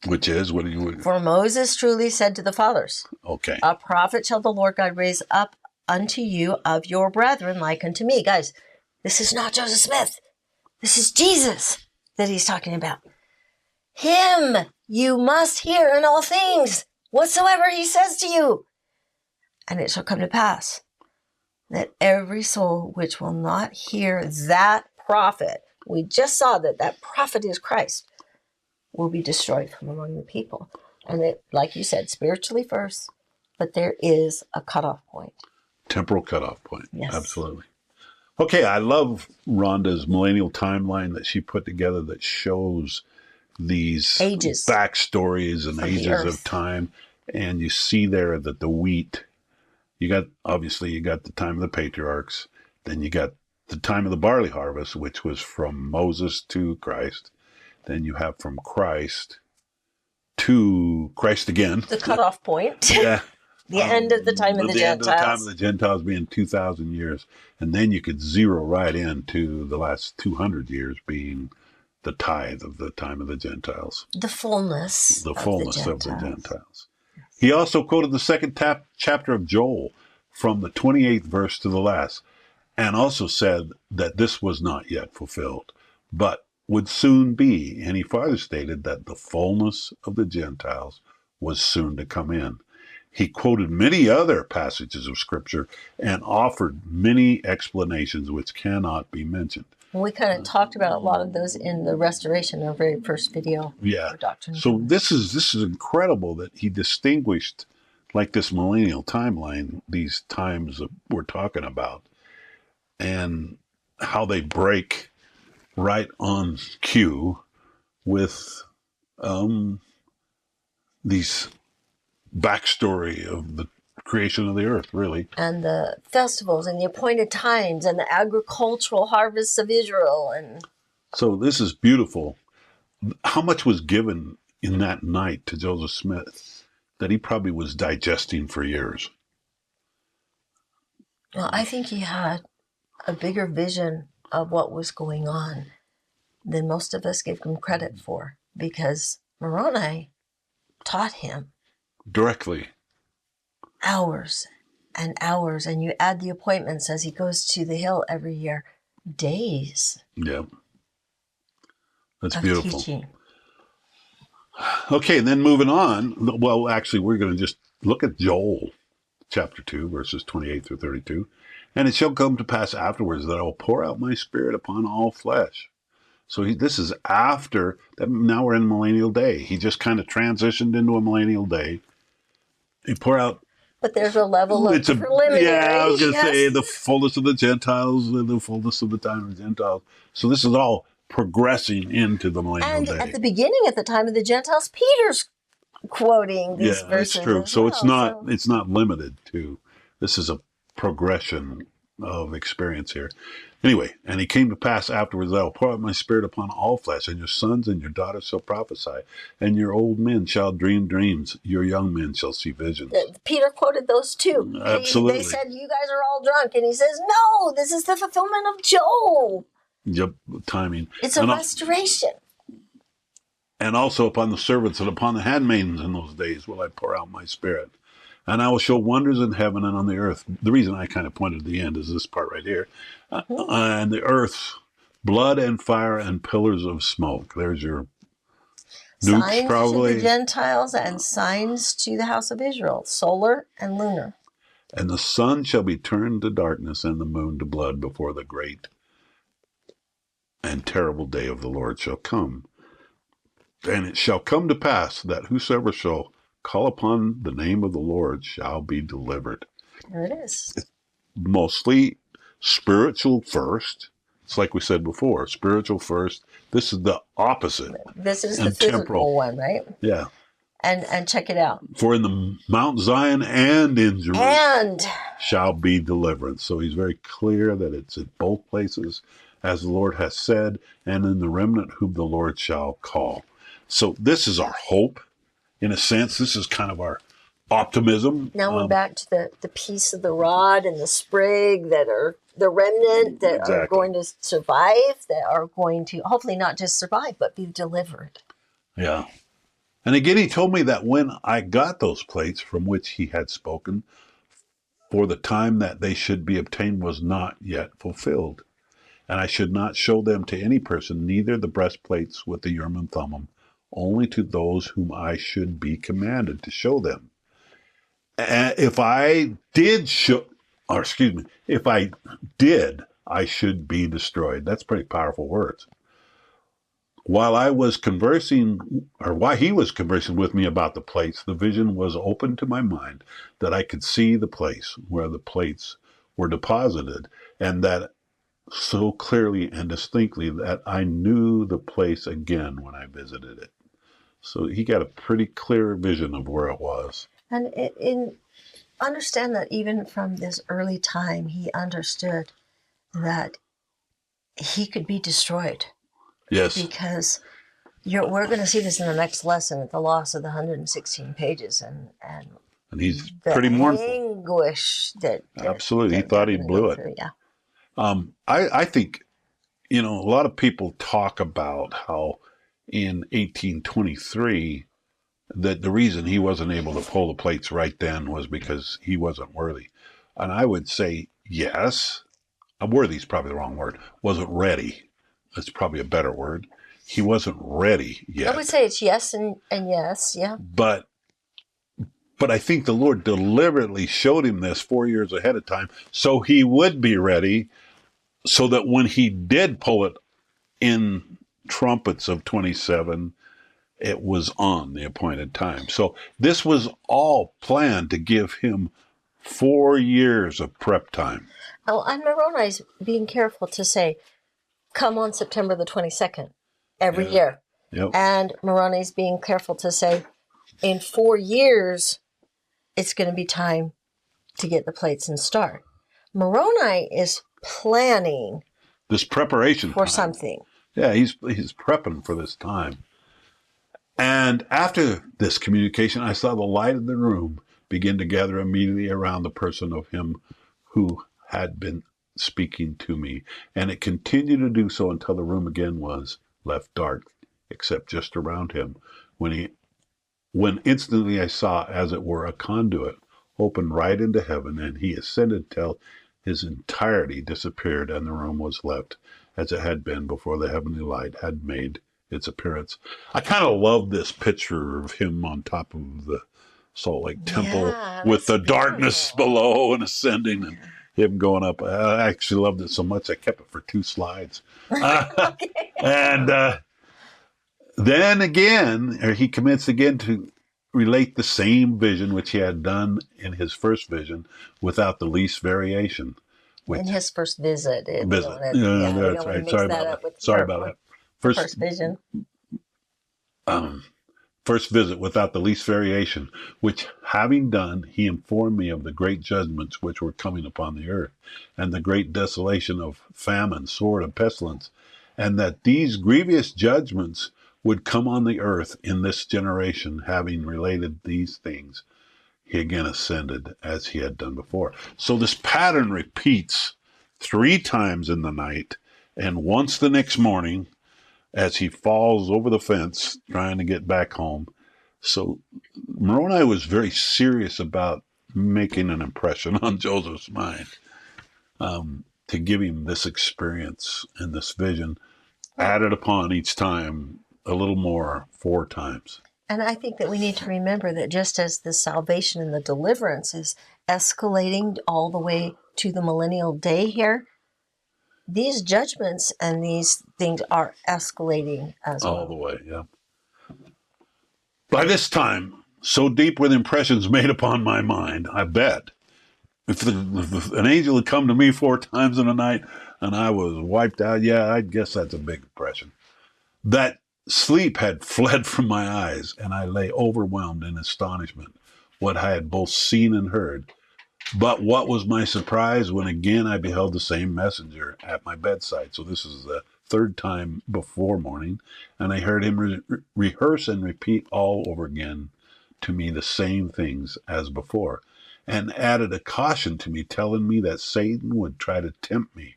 S1: Which is, what do you...
S2: For Moses truly said to the fathers,
S1: okay,
S2: a prophet shall the Lord God raise up unto you of your brethren like unto me. Guys, this is not Joseph Smith. This is Jesus that he's talking about. Him you must hear in all things, whatsoever he says to you. And it shall come to pass that every soul which will not hear that prophet, we just saw that prophet is Christ, will be destroyed from among the people. And it, like you said, spiritually first, but there is a cutoff point.
S1: Temporal cutoff point.
S2: Yes.
S1: Absolutely. Okay, I love Rhonda's millennial timeline that she put together that shows these
S2: ages,
S1: backstories and ages of time. And you see there that the wheat, you got the time of the patriarchs, then you got the time of the barley harvest, which was from Moses to Christ. Then you have from Christ to Christ again.
S2: The cutoff point.
S1: Yeah.
S2: The end of the time of the Gentiles.
S1: The end of the time of the Gentiles being 2,000 years. And then you could zero right into the last 200 years being the tithe of the time of the Gentiles.
S2: The fullness of the Gentiles.
S1: Yes. He also quoted the 2nd chapter of Joel from the 28th verse to the last, and also said that this was not yet fulfilled, but would soon be. And he farther stated that the fullness of the Gentiles was soon to come in. He quoted many other passages of Scripture and offered many explanations which cannot be mentioned.
S2: We kind of talked about a lot of those in the Restoration, our very first video.
S1: Yeah.
S2: For Doctrine.
S1: So this is incredible that he distinguished, like this millennial timeline, these times that we're talking about, and how they break right on cue with these backstory of the creation of the earth, really.
S2: And the festivals and the appointed times and the agricultural harvests of Israel. And
S1: so this is beautiful. How much was given in that night to Joseph Smith that he probably was digesting for years?
S2: Well, I think he had a bigger vision of what was going on than most of us give him credit for, because Moroni taught him
S1: directly.
S2: hours and hours. And you add the appointments as he goes to the hill every year, days
S1: Yeah. That's
S2: of
S1: beautiful.
S2: teaching.
S1: Okay, and then moving on. Well, actually, we're going to just look at Joel chapter 2, verses 28 through 32. And it shall come to pass afterwards that I will pour out my spirit upon all flesh. So this is after that. Now we're in millennial day. He just kind of transitioned into a millennial day. He pour out.
S2: But there's a level of preliminary.
S1: Yeah, I was going to say
S2: yes.
S1: the fullness of the Gentiles and the fullness of the time of the Gentiles. So this is all progressing into the millennial
S2: And
S1: day.
S2: at the beginning, at the time of the Gentiles, Peter's quoting these verses.
S1: It's true.
S2: As
S1: So
S2: well,
S1: it's not limited to. This is a progression of experience here. Anyway, and it came to pass afterwards that I will pour out my spirit upon all flesh, and your sons and your daughters shall prophesy, and your old men shall dream dreams, your young men shall see visions.
S2: Peter quoted those too.
S1: Absolutely.
S2: They said, you guys are all drunk. And he says, no, this is the fulfillment of Joel.
S1: Yep, timing.
S2: It's a restoration.
S1: And also upon the servants and upon the handmaidens in those days will I pour out my spirit. And I will show wonders in heaven and on the earth. The reason I kind of pointed to the end is this part right here. And the earth, blood and fire and pillars of smoke. There's your nukes,
S2: signs
S1: probably.
S2: to the Gentiles and signs to the house of Israel, solar and lunar.
S1: And the sun shall be turned to darkness and the moon to blood before the great and terrible day of the Lord shall come. And it shall come to pass that whosoever shall call upon the name of the Lord shall be delivered.
S2: There it is.
S1: It's mostly spiritual first. It's like we said before, spiritual first. This is the opposite.
S2: This is the physical one, right?
S1: Yeah.
S2: And check it out.
S1: For in the Mount Zion and in Jerusalem
S2: and
S1: shall be deliverance. So he's very clear that it's at both places, as the Lord has said, and in the remnant whom the Lord shall call. So this is our hope. In a sense, this is kind of our optimism.
S2: Now we're back to the piece of the rod and the sprig that are the remnant that
S1: Exactly.
S2: are going to survive, that are going to hopefully not just survive, but be delivered.
S1: Yeah. And again, he told me that when I got those plates from which he had spoken, for the time that they should be obtained was not yet fulfilled. And I should not show them to any person, neither the breastplates with the Urim and Thummim, only to those whom I should be commanded to show them. And if I did I should be destroyed. That's pretty powerful words. While he was conversing with me about the plates, the vision was open to my mind that I could see the place where the plates were deposited, and that so clearly and distinctly that I knew the place again when I visited it. So he got a pretty clear vision of where it was.
S2: And understand that even from this early time, he understood that he could be destroyed.
S1: Yes.
S2: Because we're going to see this in the next lesson at the loss of the 116 pages and
S1: he's pretty mournful.
S2: Anguish that
S1: absolutely. He thought he blew it.
S2: Yeah.
S1: I think, a lot of people talk about how in 1823 that the reason he wasn't able to pull the plates right then was because he wasn't worthy. And I would say, yes, worthy is probably the wrong word. Wasn't ready. That's probably a better word. He wasn't ready yet.
S2: I would say it's yes and yes, yeah.
S1: But I think the Lord deliberately showed him this 4 years ahead of time so he would be ready, so that when he did pull it in trumpets of 27, it was on the appointed time. So this was all planned to give him 4 years of prep time.
S2: Oh, and Moroni's being careful to say, come on September the 22nd every year.
S1: Yep.
S2: And Moroni's being careful to say, in 4 years, it's going to be time to get the plates and start. Moroni is planning
S1: this preparation
S2: for
S1: time.
S2: Something.
S1: Yeah, he's prepping for this time. And after this communication, I saw the light of the room begin to gather immediately around the person of him who had been speaking to me. And it continued to do so until the room again was left dark, except just around him, when he when instantly I saw, as it were, a conduit open right into heaven, and he ascended till his entirety disappeared, and the room was left as it had been before the heavenly light had made its appearance. I kind of love this picture of him on top of the Salt Lake Temple
S2: Yeah,
S1: with
S2: that's
S1: the darkness
S2: beautiful.
S1: below and ascending and him going up. I actually loved it so much I kept it for 2 slides.
S2: Okay.
S1: And then again, he commenced again to relate the same vision which he had done in his first vision without the least variation. Which
S2: In his first visit. We
S1: visit?
S2: don't want to,
S1: Yeah,
S2: yeah, we
S1: that's
S2: don't want to
S1: right.
S2: mix
S1: Sorry
S2: that
S1: about
S2: up
S1: that.
S2: with
S1: Sorry about that.
S2: the first vision.
S1: Um, first visit without the least variation, which having done, he informed me of the great judgments which were coming upon the earth, and the great desolation of famine, sword, and pestilence, and that these grievous judgments would come on the earth in this generation. Having related these things, he again ascended as he had done before. So this pattern repeats 3 times in the night, and once the next morning as he falls over the fence trying to get back home. So Moroni was very serious about making an impression on Joseph's mind, to give him this experience and this vision, added upon each time a little more 4 times.
S2: And I think that we need to remember that just as the salvation and the deliverance is escalating all the way to the millennial day here, these judgments and these things are escalating as
S1: All
S2: well.
S1: the way, yeah. By this time, so deep were the impressions made upon my mind, I bet, if an angel had come to me 4 times in a night and I was wiped out, yeah, I guess that's a big impression, that sleep had fled from my eyes, and I lay overwhelmed in astonishment what I had both seen and heard. But what was my surprise when again I beheld the same messenger at my bedside. So this is the 3rd time before morning, and I heard him rehearse and repeat all over again to me the same things as before, and added a caution to me, telling me that Satan would try to tempt me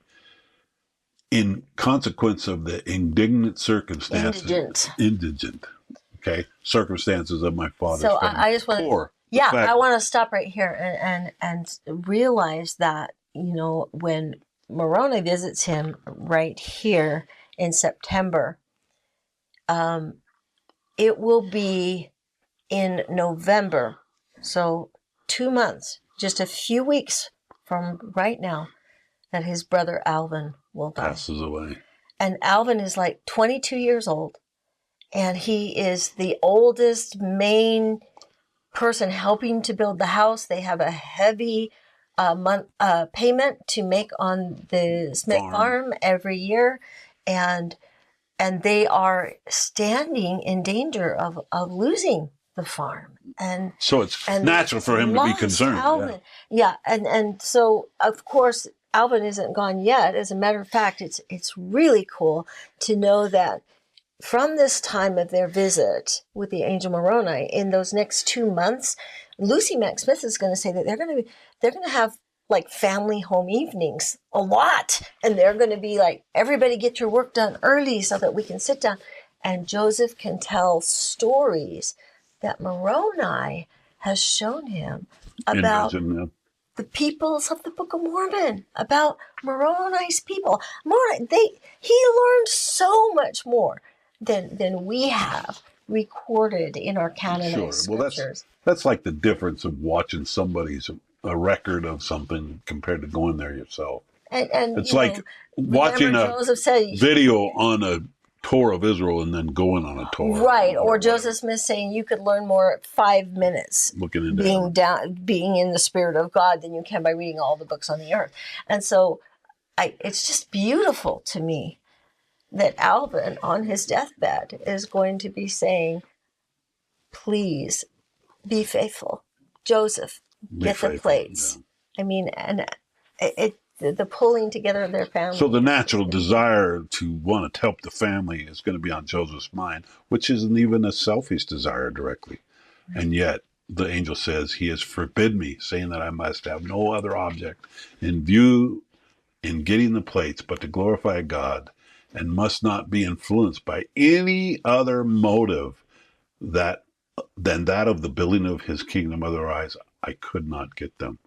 S1: in consequence of the indignant circumstances, indigent, okay, circumstances of my father's
S2: So
S1: family.
S2: I just want to,
S1: Poor.
S2: yeah,
S1: fact-
S2: I want to stop right here and realize that, you know, when Moroni visits him right here in September, it will be in November. So 2 months, just a few weeks from right now, that his brother Alvin will die.
S1: passes away.
S2: And Alvin is like 22 years old, and he is the oldest main person helping to build the house. They have a heavy payment to make on the Smith farm every year, and they are standing in danger of losing the farm. And
S1: so it's natural for him to be concerned.
S2: Alvin. Yeah, and so of course Alvin isn't gone yet. As a matter of fact, it's really cool to know that from this time of their visit with the angel Moroni, in those next 2 months, Lucy Mack Smith is going to say that they're going to have like family home evenings a lot, and they're going to be like, everybody get your work done early so that we can sit down, and Joseph can tell stories that Moroni has shown him about the peoples of the Book of Mormon, about Moroni's people. He learned so much more than we have recorded in our canonized scriptures.
S1: Well, that's like the difference of watching somebody's a record of something compared to going there yourself.
S2: And
S1: it's like watching a video on a tour of Israel and then going on a tour.
S2: Right, or Joseph Smith saying you could learn more at 5 minutes
S1: looking into
S2: being in the Spirit of God than you can by reading all the books on the earth. And so it's just beautiful to me that Alvin on his deathbed is going to be saying, please be faithful. Joseph, get the plates. Yeah. I mean, and the pulling together of their family.
S1: So the natural desire to want to help the family is going to be on Joseph's mind, which isn't even a selfish desire directly. Right. And yet the angel says he has forbid me, saying that I must have no other object in view in getting the plates but to glorify God, and must not be influenced by any other motive that than that of the building of his kingdom. Otherwise, I could not get them.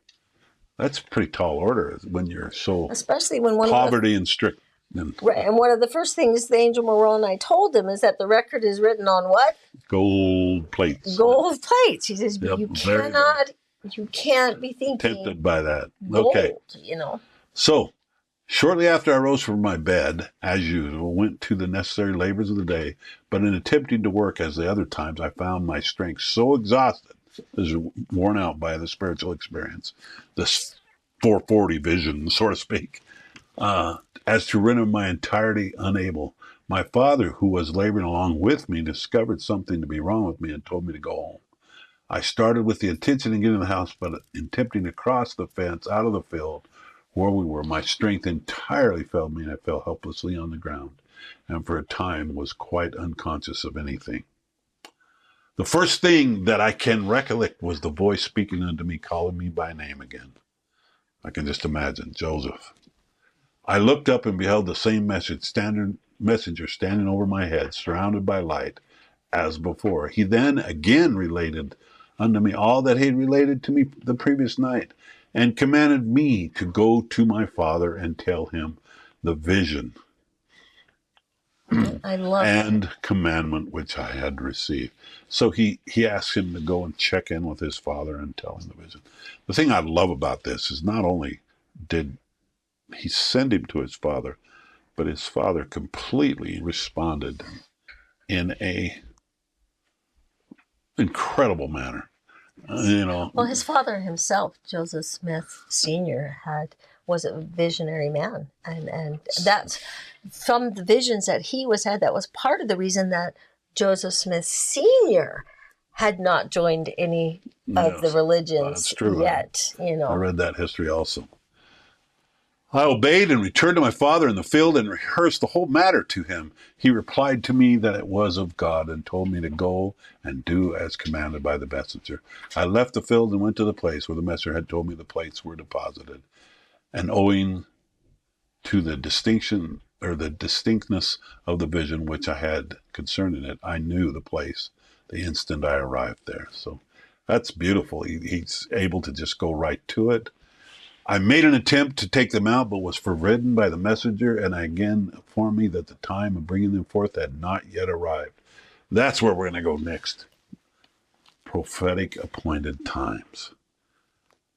S1: That's pretty tall order when you're so
S2: Especially when one
S1: poverty and strict.
S2: right, and one of the first things the angel Moroni told him is that the record is written on what?
S1: Gold plates.
S2: Gold plates. He says,
S1: Yep,
S2: you
S1: very
S2: cannot, you can't be thinking
S1: tempted by that.
S2: gold,
S1: Okay.
S2: you know.
S1: So, shortly after I rose from my bed, as usual, went to the necessary labors of the day, but in attempting to work as the other times, I found my strength so exhausted, as worn out by the spiritual experience, this 440 vision, so to speak, as to render my entirety unable. My father, who was laboring along with me, discovered something to be wrong with me and told me to go home. I started with the intention of getting to the house, but in attempting to cross the fence out of the field where we were, my strength entirely failed me and I fell helplessly on the ground, and for a time was quite unconscious of anything. The first thing that I can recollect was the voice speaking unto me, calling me by name again. I can just imagine, Joseph. I looked up and beheld the same messenger standing over my head, surrounded by light, as before. He then again related unto me all that he had related to me the previous night, and commanded me to go to my father and tell him the vision
S2: I love
S1: and commandment which I had received. So he asked him to go and check in with his father and tell him the vision. The thing I love about this is not only did he send him to his father, but his father completely responded in a incredible manner.
S2: Well, his father himself, Joseph Smith Sr., was a visionary man, and that's from the visions that he had. That was part of the reason that Joseph Smith Sr. had not joined any of the religions
S1: that's true.
S2: yet.
S1: I read that history also. I obeyed and returned to my father in the field and rehearsed the whole matter to him. He replied to me that it was of God and told me to go and do as commanded by the messenger. I left the field and went to the place where the messenger had told me the plates were deposited. And owing to the distinctness of the vision which I had concerning it, I knew the place the instant I arrived there. So that's beautiful. He's able to just go right to it. I made an attempt to take them out, but was forbidden by the messenger, and again informed me that the time of bringing them forth had not yet arrived. That's where we're going to go next. Prophetic appointed times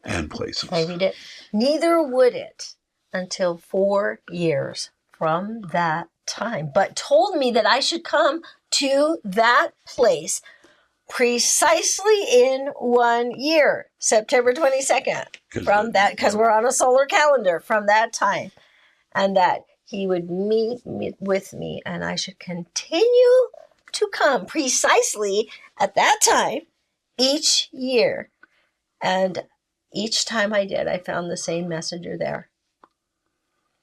S1: and places.
S2: I read it. Neither would it until 4 years from that time, but told me that I should come to that place precisely in 1 year, September 22nd, from that, because we're on a solar calendar, from that time, and that he would meet with me and I should continue to come precisely at that time each year. And each time I did, I found the same messenger there.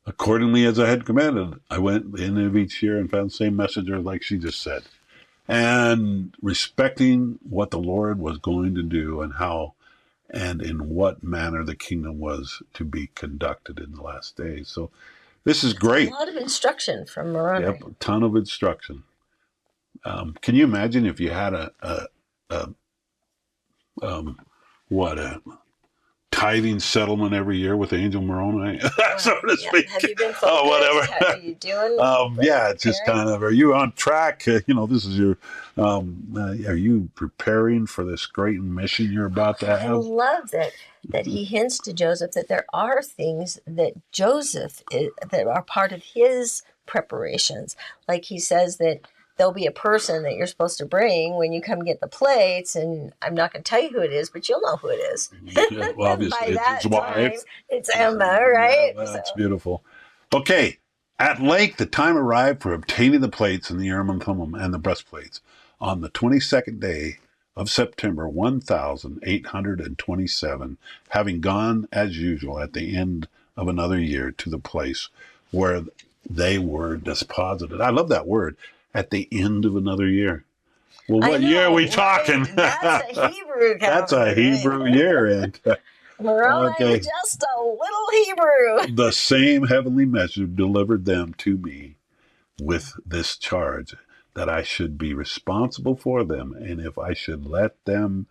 S1: Accordingly, as I had commanded, I went in of each year and found the same messenger like she just said. And respecting what the Lord was going to do and how and in what manner the kingdom was to be conducted in the last days. So this is great.
S2: A lot of instruction from Moroni.
S1: Yep, a ton of instruction. Can you imagine if you had a tithing settlement every year with Angel Moroni, so to speak?
S2: Have you been focused?
S1: Oh, whatever.
S2: How are you doing?
S1: It's just kind of, are you on track? This is your, are you preparing for this great mission you're about to
S2: I
S1: have?
S2: love that he hints to Joseph that there are things that that are part of his preparations. Like he says that there'll be a person that you're supposed to bring when you come get the plates, and I'm not going to tell you who it is, but you'll know who it is.
S1: Yeah, well, obviously, it's his wife.
S2: It's Emma, right?
S1: Yeah, that's beautiful. Okay, at length the time arrived for obtaining the plates and the Urim and Thummim and the breastplates on the 22nd day of September 1827, having gone as usual at the end of another year to the place where they were deposited. I love that word. At the end of another year. Well, what year are we talking?
S2: That's a Hebrew.
S1: That's a Hebrew year. And
S2: Moroni, just a little Hebrew.
S1: The same heavenly messenger delivered them to me with this charge, that I should be responsible for them, and if I should let them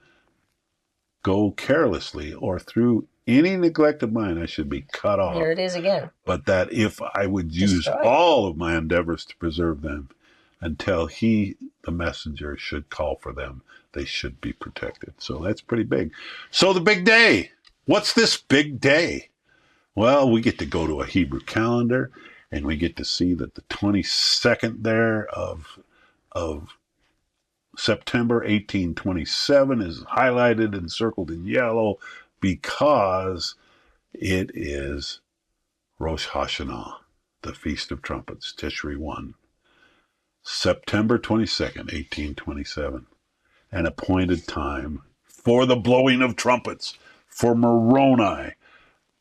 S1: go carelessly or through any neglect of mine, I should be cut off.
S2: Here it is again.
S1: But that if I would use
S2: Destroyed.
S1: all of my endeavors to preserve them until he, the messenger, should call for them, they should be protected. So that's pretty big. So the big day. What's this big day? Well, we get to go to a Hebrew calendar, and we get to see that the 22nd there of September 1827 is highlighted and circled in yellow because it is Rosh Hashanah, the Feast of Trumpets, Tishri 1. September 22nd, 1827, an appointed time for the blowing of trumpets, for Moroni.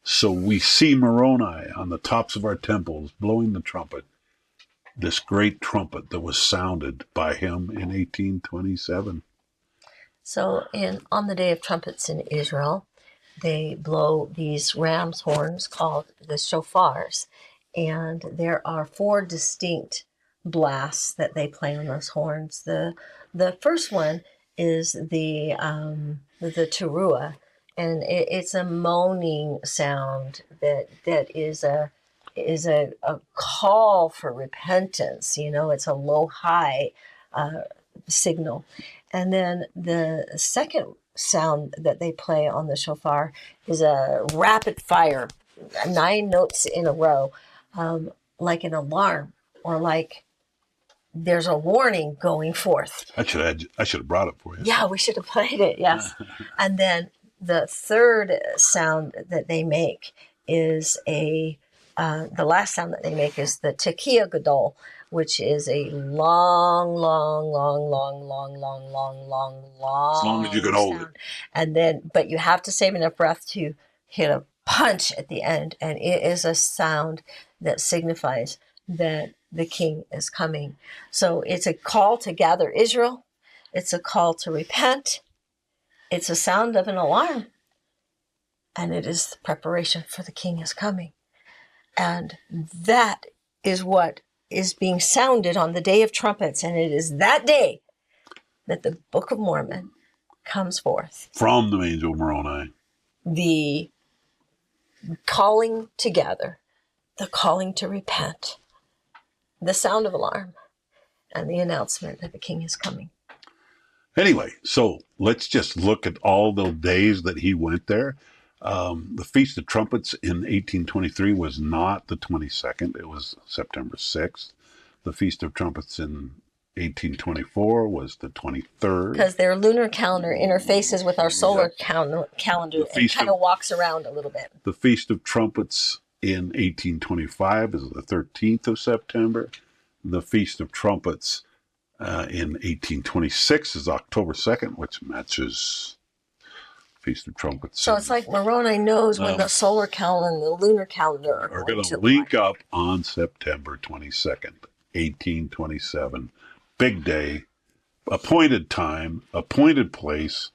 S1: So we see Moroni on the tops of our temples blowing the trumpet, this great trumpet that was sounded by him in 1827.
S2: So on the Day of Trumpets in Israel, they blow these ram's horns called the shofars, and there are 4 distinct blasts that they play on those horns. The first one is the teruah, and it's a moaning sound that is a call for repentance. It's a low-high signal. And then the second sound that they play on the shofar is a rapid fire, 9 notes in a row, like an alarm, or like there's a warning going forth.
S1: I should have brought it for you.
S2: Yeah, we should have played it, yes. And then the third sound that they make is the last sound that they make is the tekiah gadol, which is a long, long, long, long, long, long, long, long, long.
S1: As long as you can hold
S2: sound.
S1: it.
S2: And then, but you have to save enough breath to hit a punch at the end, and it is a sound that signifies that the king is coming. So it's a call to gather Israel. It's a call to repent. It's a sound of an alarm. And it is the preparation for the king is coming. And that is what is being sounded on the Day of Trumpets. And it is that day that the Book of Mormon comes forth.
S1: From the angel Moroni.
S2: The calling to gather, the calling to repent, the sound of alarm, and the announcement that the king is coming.
S1: Anyway, so let's just look at all the days that he went there. The Feast of Trumpets in 1823 was not the 22nd. It was September 6th. The Feast of Trumpets in 1824 was the 23rd.
S2: Because their lunar calendar interfaces with our solar calendar and kind of walks around a little bit.
S1: The Feast of Trumpets in 1825 is the 13th of September. The Feast of Trumpets in 1826 is October 2nd, which matches Feast of Trumpets.
S2: So it's like Moroni knows when the solar calendar and the lunar calendar are
S1: going to link up on September 22nd, 1827. Big day, appointed time, appointed place.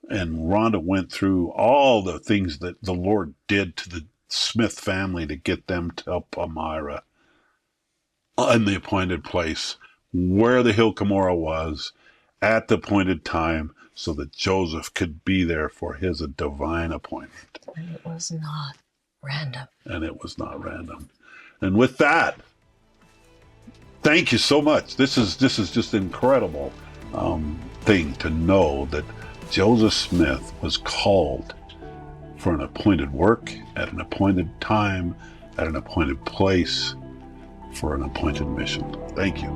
S1: And Rhonda went through all the things that the Lord did to the Smith family to get them to Palmyra in the appointed place, where the hill Cumorah was, at the appointed time, so that Joseph could be there for his divine appointment.
S2: And it was not random.
S1: And with that, thank you so much. This is just an incredible thing to know that Joseph Smith was called for an appointed work at an appointed time, at an appointed place, for an appointed mission. Thank you.